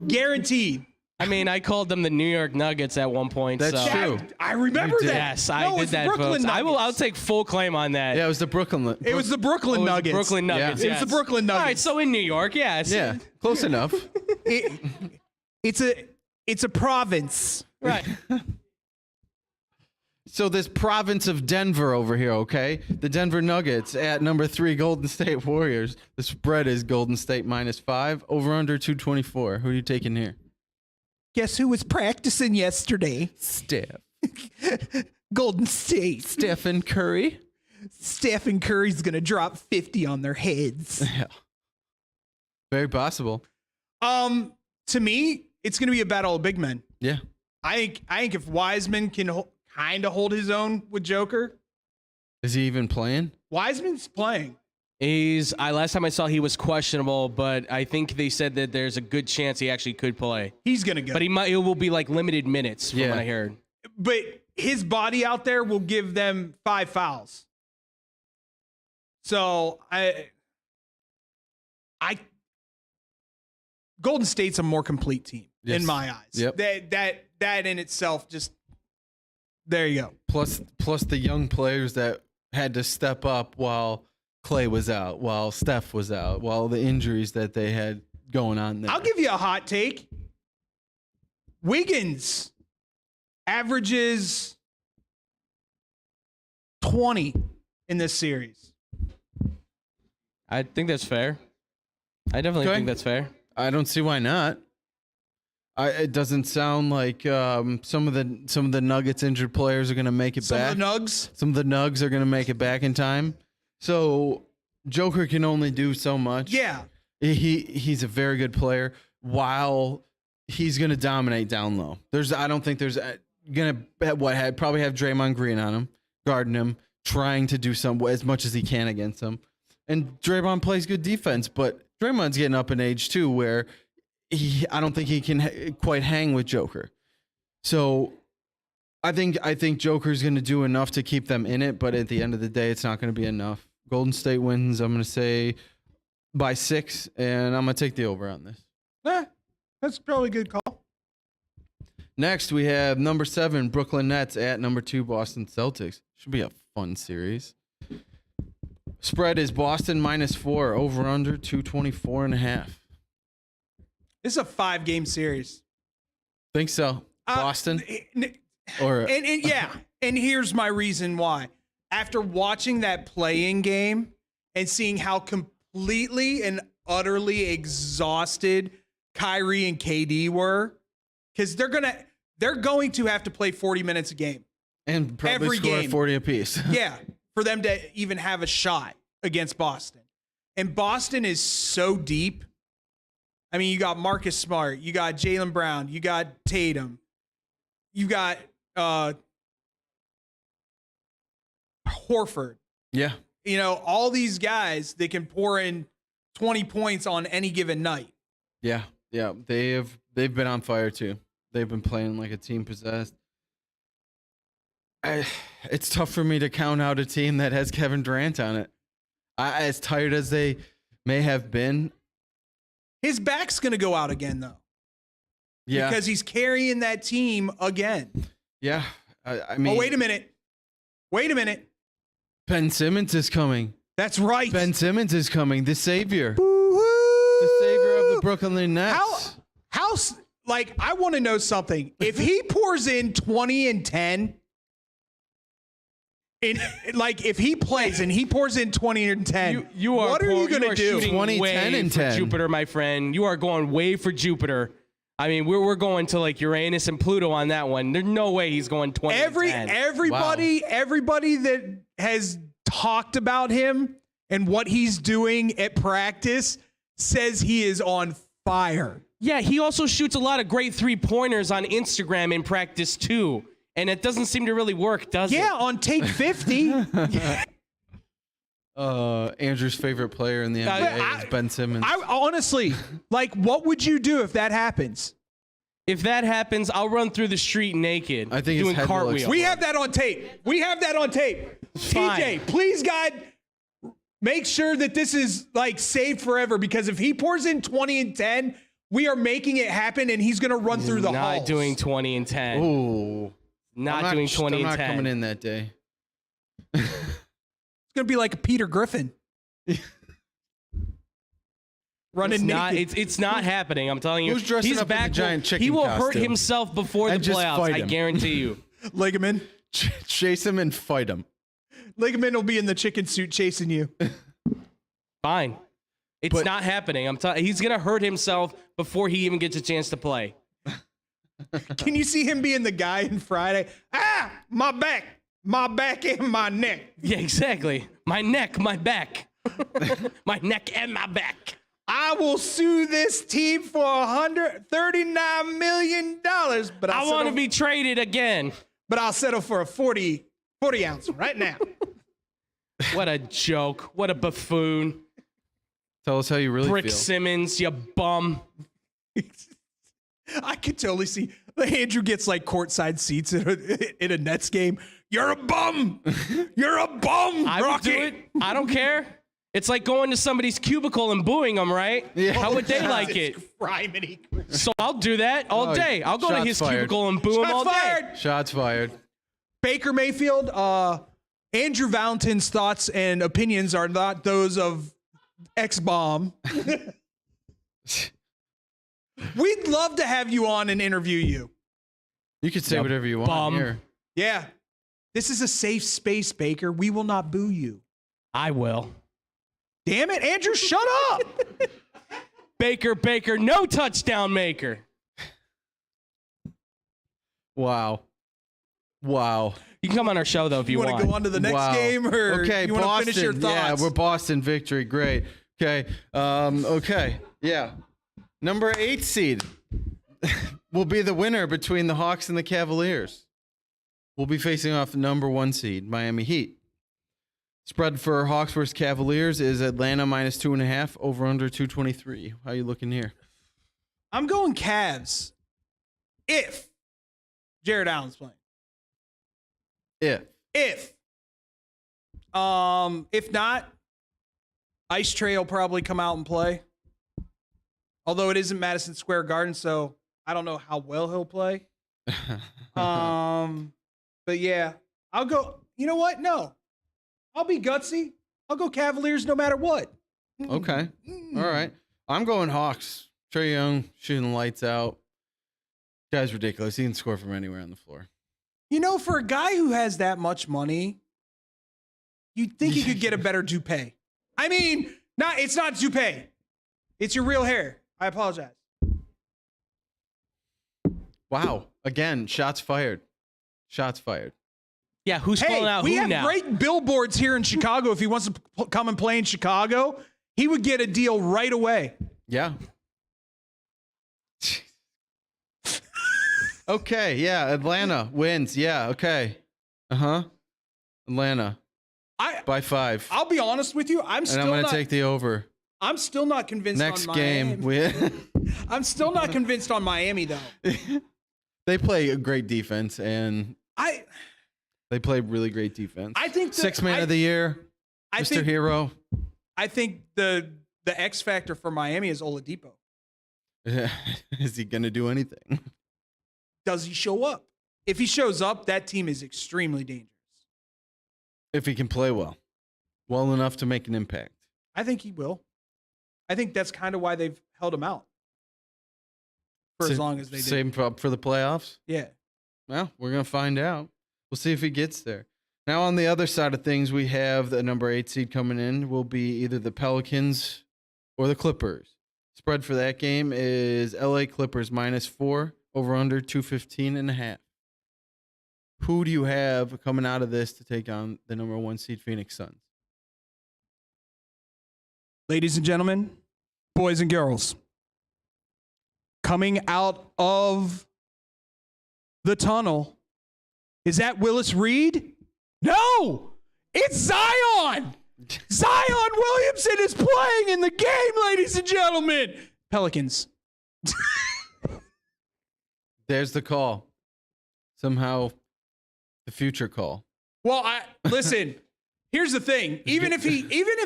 Guaranteed. I mean, I called them the New York Nuggets at one point. That's so. true. I remember You that. did. Yes, I No, did it's that, Brooklyn folks. Nuggets. I'll take full claim on that. Yeah, it was the Brooklyn. It was the Brooklyn Oh, it was Nuggets. Brooklyn Nuggets. Yeah. It's the yes. Brooklyn All right, Nuggets. so in New York, yes. Yeah, close enough. It's a province. Right. So this province of Denver over here, okay? The Denver Nuggets at number 3, Golden State Warriors. The spread is Golden State -5, over under 224. Who are you taking here? Guess who was practicing yesterday? Steph. Golden State. Stephen Curry. Stephen Curry's going to drop 50 on their heads. Yeah. Very possible. To me, it's going to be a battle of big men. Yeah. I think if Wiseman can kind of hold his own with Joker, Is he even playing? Wiseman's playing. Last time I saw he was questionable, but I think they said that there's a good chance he actually could play. He's going to go. But it will be like limited minutes from Yeah. what I heard. But his body out there will give them 5 fouls. So Golden State's a more complete team in my eyes. Yep. That in itself just there you go. Plus the young players that had to step up while Clay was out, while Steph was out, while the injuries that they had going on there. I'll give you a hot take. Wiggins averages 20 in this series. I think that's fair. I definitely Okay. think that's fair. I don't see why not. It doesn't sound like some of the Nuggets injured players are going to make it Some back. of the Nugs. Some of the Nugs are going to make it back in time. So Joker can only do so much. Yeah. He's a very good player. While he's going to dominate down low, I don't think there's going to probably have Draymond Green on him, guarding him, trying to do as much as he can against him. And Draymond plays good defense, but Draymond's getting up in age too, where I don't think he can quite hang with Joker. So I think Joker's going to do enough to keep them in it, but at the end of the day, it's not going to be enough. Golden State wins, I'm going to say, by 6, and I'm going to take the over on this. That's probably a good call. Next, we have number 7, Brooklyn Nets at number 2, Boston Celtics. Should be a fun series. Spread is Boston -4, over under 224.5. This is a 5-game series. Think so. Boston? Or And yeah, and here's my reason why. After watching that play-in game and seeing how completely and utterly exhausted Kyrie and KD were, because they're going to have to play 40 minutes a game. and probably every score game. 40 apiece. Yeah, for them to even have a shot against Boston. And Boston is so deep. I mean, you got Marcus Smart, you got Jaylen Brown, you got Tatum, you got Horford. Yeah. You know, all these guys that can pour in 20 points on any given night. Yeah. Yeah. They've been on fire too. They've been playing like a team possessed. It's tough for me to count out a team that has Kevin Durant on it. As tired as they may have been. His back's going to go out again, though. Yeah. Because he's carrying that team again. Yeah. I mean, Oh, wait a minute. Wait a minute. Ben Simmons is coming. That's right. Ben Simmons is coming. The savior. Woo-hoo. The savior of the Brooklyn Nets. Like, I want to know something. If he pours in 20 and 10, like if he plays and he pours in 20 and 10, what are you going to do? 20, 10, and 10. Jupiter, my friend. You are going way for Jupiter. I mean, we're going to like Uranus and Pluto on that one. There's no way he's going 20 and 10. Everybody that has talked about him and what he's doing at practice says he is on fire. Yeah, he also shoots a lot of great 3-pointers on Instagram in practice too. And it doesn't seem to really work, does it? Yeah, on take 50. Andrew's favorite player in the NBA is Ben Simmons. I honestly, like, what would you do if that happens? If that happens, I'll run through the street naked. I think doing his head will cartwheels. We have that on tape. Fine. TJ, please, God, make sure that this is like saved forever, because if he pours in 20 and 10, we are making it happen, and he's going to run through the halls. Not doing 20 and 10. Ooh. Not doing 20 and 10. I'm not coming in that day. It's going to be like a Peter Griffin. Running naked. It's not happening. I'm telling you. Who's dressing up in a giant chicken He will costume? hurt himself before the And just playoffs. fight I him. guarantee you. Legaman. Chase him and fight him. Legaman will be in the chicken suit chasing you. Fine. It's not happening. I'm telling. He's gonna hurt himself before he even gets a chance to play. Can you see him being the guy in Friday? My back and my neck. Yeah, exactly. My neck, my back. My neck and my back. I will sue this team for $139 million, but I want to be traded again. But I'll settle for a 40 ounce right now. What a joke. What a buffoon. Tell us how you really Brick feel. Simmons, you bum. I could totally see Andrew gets like courtside seats in a Nets game. You're a bum. You're a bum. I would do it. I don't care. It's like going to somebody's cubicle and booing them, right? Yeah. How would they like it? So I'll do that all day. I'll go to shots his fired. cubicle and boo him all day. Shots fired. Baker Mayfield, Andrew Valentin's thoughts and opinions are not those of X-Bomb. We'd love to have you on and interview you. You can say whatever you want bum. here. Yeah. This is a safe space, Baker. We will not boo you. I will. Damn it, Andrew, shut up. Baker, no touchdown maker. Wow. You can come on our show, though, if you want. Want to go on to the next game, or okay, you want to Boston. finish your thoughts? Yeah, we're Boston victory. Great. Okay. Okay. Yeah. Number 8 seed will be the winner between the Hawks and the Cavaliers. We'll be facing off the number 1 seed, Miami Heat. Spread for Hawks versus Cavaliers is Atlanta minus 2.5, over under 223. How you looking here? I'm going Cavs if Jared Allen's playing. If not, Ice Tray will probably come out and play. Although it isn't Madison Square Garden, so I don't know how well he'll play. But yeah, I'll go. You know what? No, I'll be gutsy. I'll go Cavaliers no matter what. Okay. All right. I'm going Hawks. Trae Young shooting lights out. Guy's ridiculous. He can score from anywhere on the floor. You know, for a guy who has that much money, you'd think he could get a better toupee. I mean, it's not toupee. It's your real hair. I apologize. Wow. Again, shots fired. Shots fired. Yeah, who's calling out we who have now? great billboards here in Chicago. If he wants to come and play in Chicago, he would get a deal right away. Yeah. Okay. Yeah. Atlanta wins. Yeah. Okay. Atlanta by 5. I'll be honest with you. I'm going to take the over. I'm still not convinced Next on game. Miami. I'm still not convinced on Miami, though. They play a great defense, and they play really great defense. I think 6th man of the year, Mr. Hero. I think the X factor for Miami is Oladipo. Is he going to do anything? Does he show up? If he shows up, that team is extremely dangerous. If he can play well enough to make an impact. I think he will. I think that's kind of why they've held him out for as long as they did. Same up for the playoffs? Yeah. Well, we're going to find out. We'll see if he gets there. Now, on the other side of things, we have the number 8 seed coming in will be either the Pelicans or the Clippers. Spread for that game is LA Clippers -4, over under 215.5. Who do you have coming out of this to take on the number 1 seed Phoenix Suns? Ladies and gentlemen, boys and girls, coming out of the tunnel, is that Willis Reed? No, it's Zion. Zion Williamson is playing in the game, ladies and gentlemen. Pelicans. There's the call. Somehow, the future call. Well, listen. Here's the thing. Even if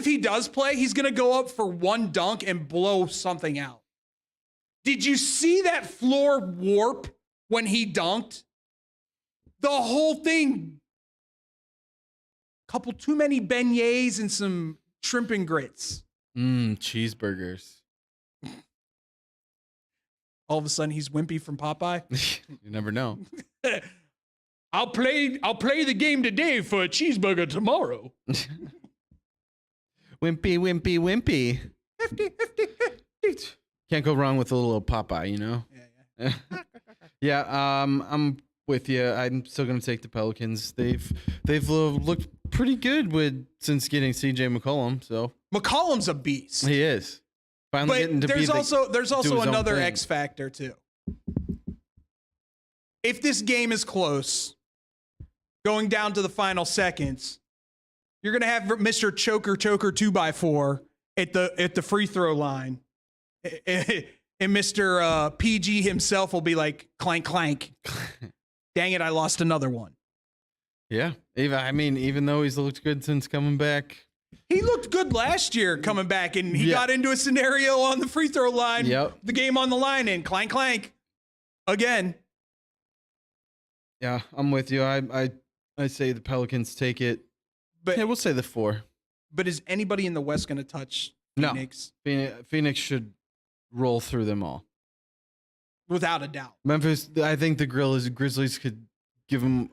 he does play, he's gonna go up for one dunk and blow something out. Did you see that floor warp when he dunked? The whole thing. Couple too many beignets and some shrimp and grits. Cheeseburgers. All of a sudden, he's Wimpy from Popeye. You never know. I'll play the game today for a cheeseburger tomorrow. Wimpy, wimpy, wimpy. Can't go wrong with a little Popeye, you know? Yeah. Yeah, I'm with you. I'm still going to take the Pelicans. They've looked pretty good since getting CJ McCollum, so. McCollum's a beast. He is. Finally getting to there's also his another own thing. X factor too. If this game is close, going down to the final seconds, you're gonna have Mr. Choker 2x4 at the free throw line, and Mr. PG himself will be like clank clank. Dang it! I lost another one. Yeah, even though he's looked good since coming back. He looked good last year coming back, and he got into a scenario on the free throw line. Yep. The game on the line, and clank clank again. Yeah, I'm with you. I say the Pelicans take it. But yeah, we'll say the 4. But is anybody in the West going to touch Phoenix? No. Phoenix should roll through them all. Without a doubt. Memphis, I think the Grizzlies could give them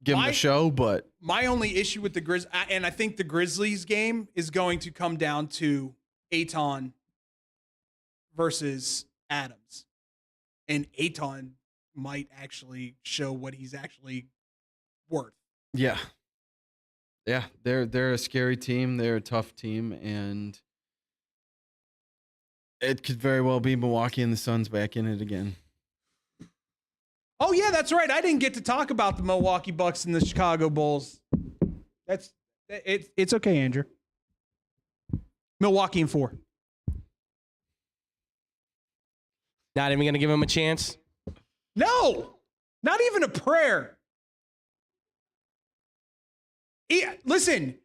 a show, but my only issue with the Grizz, and I think the Grizzlies game is going to come down to Ayton versus Adams. And Ayton might actually show what he's actually worth. Yeah. Yeah, they're a scary team. They're a tough team, and it could very well be Milwaukee and the Suns back in it again. Oh yeah, that's right. I didn't get to talk about the Milwaukee Bucks and the Chicago Bulls. It's okay, Andrew. Milwaukee in 4. Not even going to give him a chance? No, not even a prayer. Listen,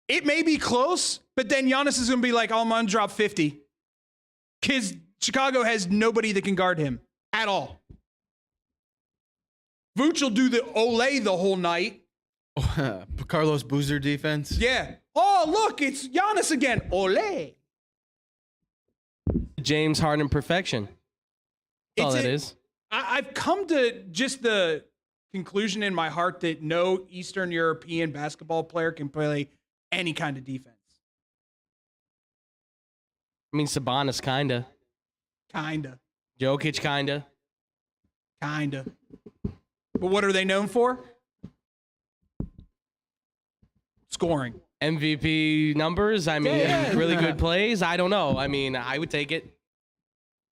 it may be close, but then Giannis is going to be like, oh, I'm going to drop 50. Because Chicago has nobody that can guard him at all. Vooch will do the Olay the whole night. Carlos Boozer defense. Yeah. Oh, look, it's Giannis again. Olay. James Harden perfection. That's all that is. I've come to just the conclusion in my heart that no Eastern European basketball player can play any kind of defense. I mean, Sabonis, kinda. Kinda. Jokic, kinda. Kinda. But what are they known for? Scoring. MVP numbers. I mean, Yeah. really good plays. I don't know. I mean, I would take it.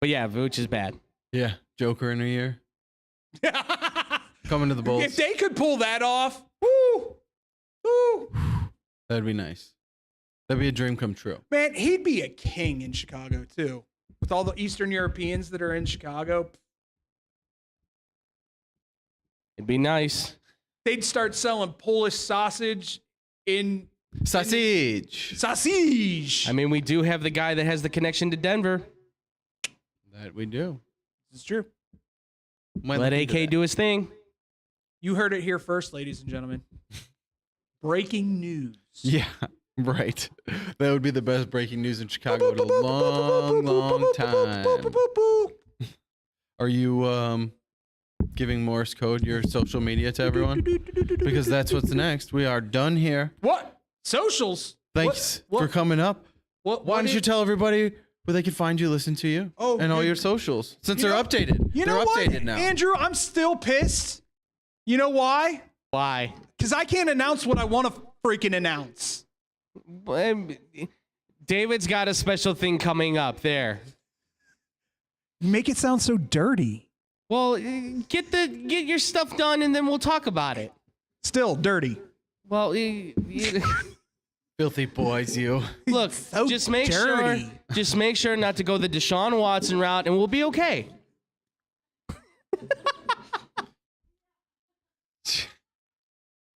But yeah, Vooch is bad. Yeah, Joker in a year. Coming to the Bulls. If they could pull that off, woo, That'd be nice. That'd be a dream come true. man, he'd be a king in Chicago too. With all the Eastern Europeans that are in Chicago, It'd be nice. they'd start selling Polish sausage in Sausage. sausage. I mean, we do have the guy that has the connection to Denver. That we do. It's true. Might Let look into AK that. do his thing. You heard it here first, ladies and gentlemen. Breaking news. Yeah, right. That would be the best breaking news in Chicago in a long, long time. Are you giving Morse code your social media to everyone? Because that's what's next. We are done here. What? Socials? Thanks What? for coming up. Why don't you tell everybody where they can find you, listen to you, and all your socials, since they're updated. You know they're what, updated now. Andrew, I'm still pissed. You know why? Why? Because I can't announce what I want to freaking announce. David's got a special thing coming up there. Make it sound so dirty. Well, get your stuff done, and then we'll talk about it. Still dirty. Well, Filthy boys, you. look, So just make dirty. sure not to go the Deshaun Watson route, and we'll be okay.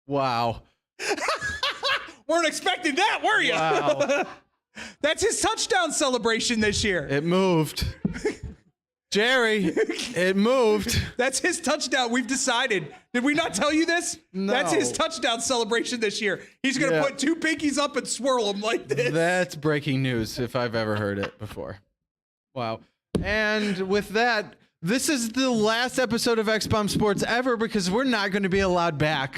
Wow. Weren't expecting that, were you? Wow. That's his touchdown celebration this year. It moved. Jerry, it moved. That's his touchdown. We've decided. Did we not tell you this? No. That's his touchdown celebration this year. He's going to put two pinkies up and swirl them like this. That's breaking news if I've ever heard it before. Wow. And with that, this is the last episode of X-Bomb Sports ever because we're not going to be allowed back.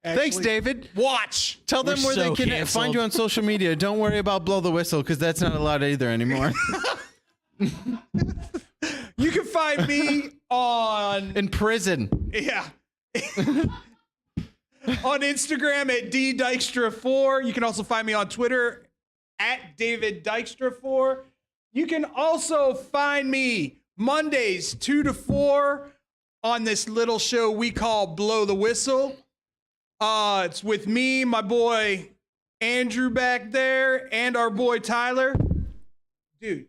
Thanks, David. Watch. Tell them We're where so they can canceled. find you on social media. Don't worry about Blow the Whistle because that's not allowed either anymore. You can find me on In prison. on Instagram at DDykstra4. You can also find me on Twitter at David Dykstra4. You can also find me Mondays 2 to 4 on this little show we call Blow the Whistle. It's with me, my boy Andrew back there, and our boy Tyler. Dude,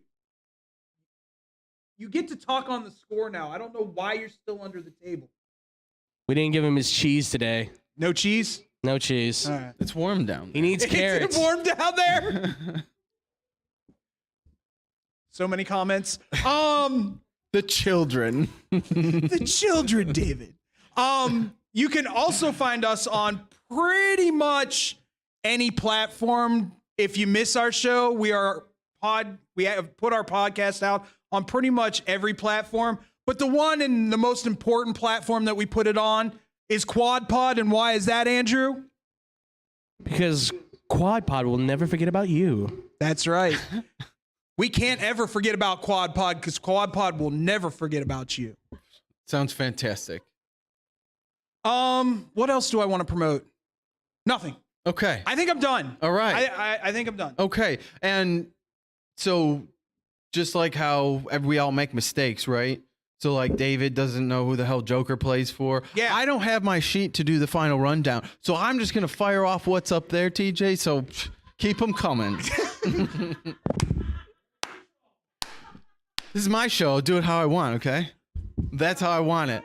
you get to talk on the score now. I don't know why you're still under the table. We didn't give him his cheese today. No cheese? No cheese. All right. It's warm down He there. needs carrots. Is it warm down there? So many comments. The children. The children, David. You can also find us on pretty much any platform. If you miss our show, we have put our podcast out on pretty much every platform. But the one and the most important platform that we put it on is Quad Pod. And why is that, Andrew? Because Quad Pod will never forget about you. That's right. We can't ever forget about Quad Pod because Quad Pod will never forget about you. Sounds fantastic. What else do I want to promote? Nothing. Okay. I think I'm done. All right. I think I'm done. Okay. And so just like how we all make mistakes, right? So like David doesn't know who the hell Joker plays for. Yeah. I don't have my sheet to do the final rundown. So I'm just going to fire off what's up there, TJ. So keep them coming. This is my show. Do it how I want, okay? That's how I want it.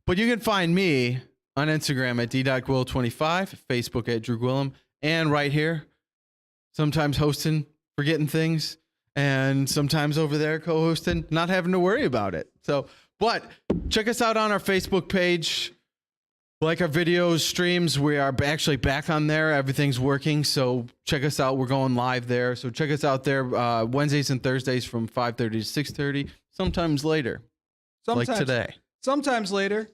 But you can find me on Instagram at d.gwil25, Facebook at Drew Gwillem, and right here, sometimes hosting, forgetting things, and sometimes over there co-hosting, not having to worry about it. So, but check us out on our Facebook page. Like our videos, streams, we are actually back on there. Everything's working, so check us out. We're going live there. So check us out there Wednesdays and Thursdays from 5:30 to 6:30, sometimes later, like today. Sometimes later.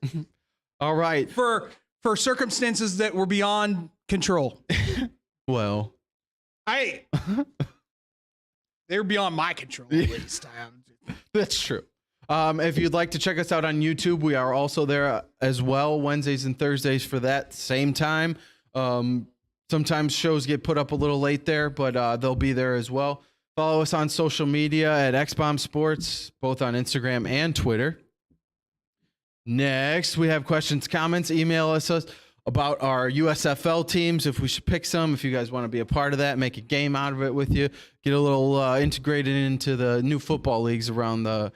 All right. For circumstances that were beyond control. Well, They're beyond my control, at least. that's true. If you'd like to check us out on YouTube, we are also there as well, Wednesdays and Thursdays for that same time. Sometimes shows get put up a little late there, but they'll be there as well. Follow us on social media at XBomb Sports, both on Instagram and Twitter. Next, we have questions, comments. Email us about our USFL teams, if we should pick some, if you guys want to be a part of that, make a game out of it with you, get a little integrated into the new football leagues around the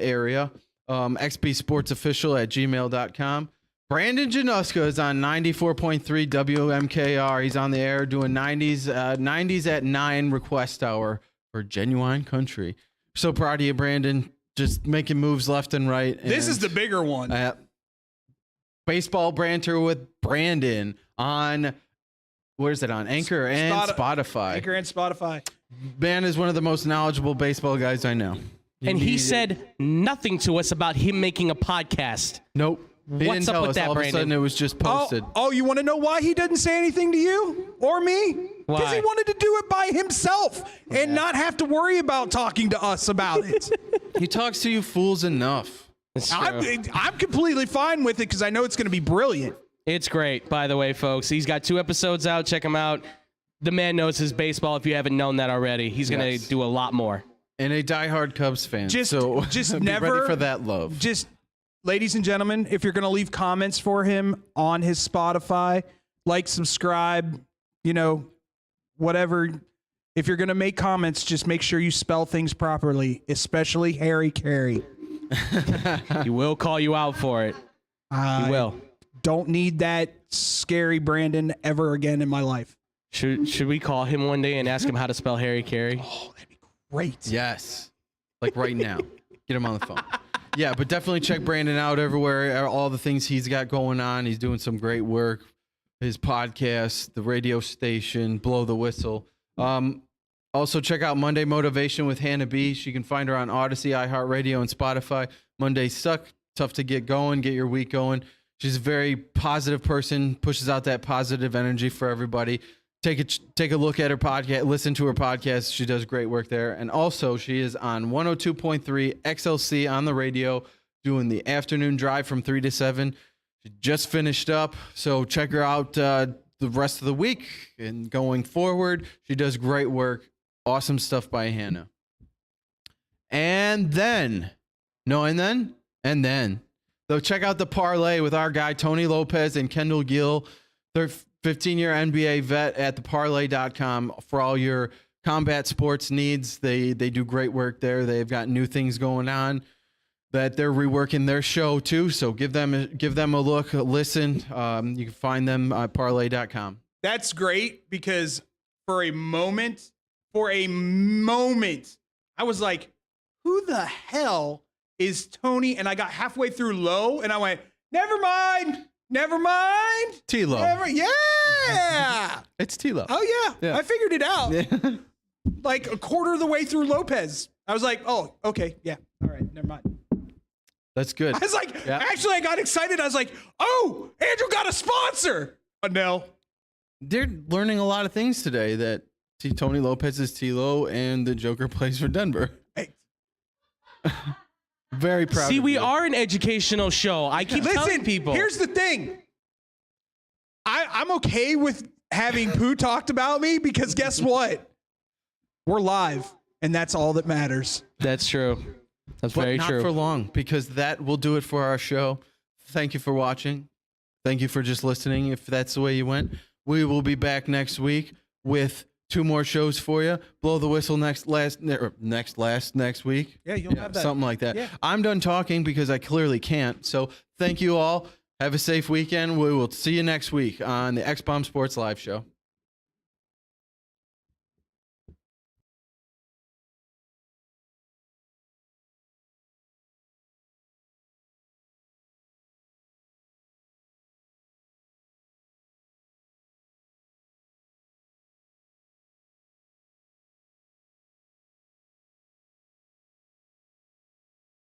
area. xbsportsofficial@gmail.com. Brandon Januska is on 94.3 WMKR. He's on the air doing 90s at 9 request hour for Genuine Country. So proud of you, Brandon. Just making moves left and right. This is the bigger one. Baseball Banter with Brandon on, where's it on? Anchor and Spotify. Anchor and Spotify. Man is one of the most knowledgeable baseball guys I know. And he said nothing to us about him making a podcast. Nope. He What's didn't up tell with us. that, All Brandon? of a sudden, it was just posted. Oh, you want to know why he didn't say anything to you or me? Because Why? he wanted to do it by himself and not have to worry about talking to us about it. He talks to you fools enough. It's true. I'm completely fine with it because I know it's going to be brilliant. It's great, by the way, folks. He's got 2 episodes out. Check him out. The man knows his baseball. If you haven't known that already, he's going to do a lot more. And a diehard Cubs fan. Just be never ready for that love. Just, ladies and gentlemen, if you're going to leave comments for him on his Spotify, like, subscribe, whatever. If you're going to make comments, just make sure you spell things properly, especially Harry Carey. He will call you out for it. He will. Don't need that scary Brandon ever again in my life. Should we call him one day and ask him how to spell Harry Carey? Oh, that'd be great. Yes. Like right now. Get him on the phone. Yeah, but definitely check Brandon out everywhere. All the things he's got going on. He's doing some great work. His podcast, the radio station, Blow the Whistle. Also, check out Monday Motivation with Hannah B. You can find her on Odyssey, iHeartRadio, and Spotify. Mondays suck. Tough to get going, get your week going. She's a very positive person, pushes out that positive energy for everybody. Take a look at her podcast, listen to her podcast. She does great work there. And also, she is on 102.3 XLC on the radio, doing the afternoon drive from 3 to 7. She just finished up, so check her out the rest of the week and going forward. She does great work. Awesome stuff by Hannah. And then, so check out the parlay with our guy Tony Lopez and Kendall Gill. They're 15-year NBA vet at theparlay.com for all your combat sports needs. They do great work there. They've got new things going on that they're reworking their show too. So give them a look, listen. You can find them at parlay.com. That's great because for a moment, I was like, who the hell is Tony? And I got halfway through low and I went, never mind. T-Lo. Yeah. It's T-Lo. Oh, yeah. I figured it out. Yeah. Like a quarter of the way through Lopez. I was like, oh, okay. Yeah. All right. Never mind. That's good. I was like, actually, I got excited. I was like, oh, Andrew got a sponsor. No. They're learning a lot of things today that Tony Lopez is T-Lo and the Joker plays for Denver. Hey. Very proud See, of we you. are an educational show. I keep telling people. Here's the thing. I'm okay with having Pooh talked about me because guess what? We're live, and that's all that matters. That's true. That's But very not true. for long, because that will do it for our show. Thank you for watching. Thank you for just listening. If that's the way you went, we will be back next week with 2 more shows for you. Blow the Whistle next week. Yeah, you'll have that. Something like that. Yeah. I'm done talking because I clearly can't. So thank you all. Have a safe weekend. We will see you next week on the X-Bomb Sports Live Show.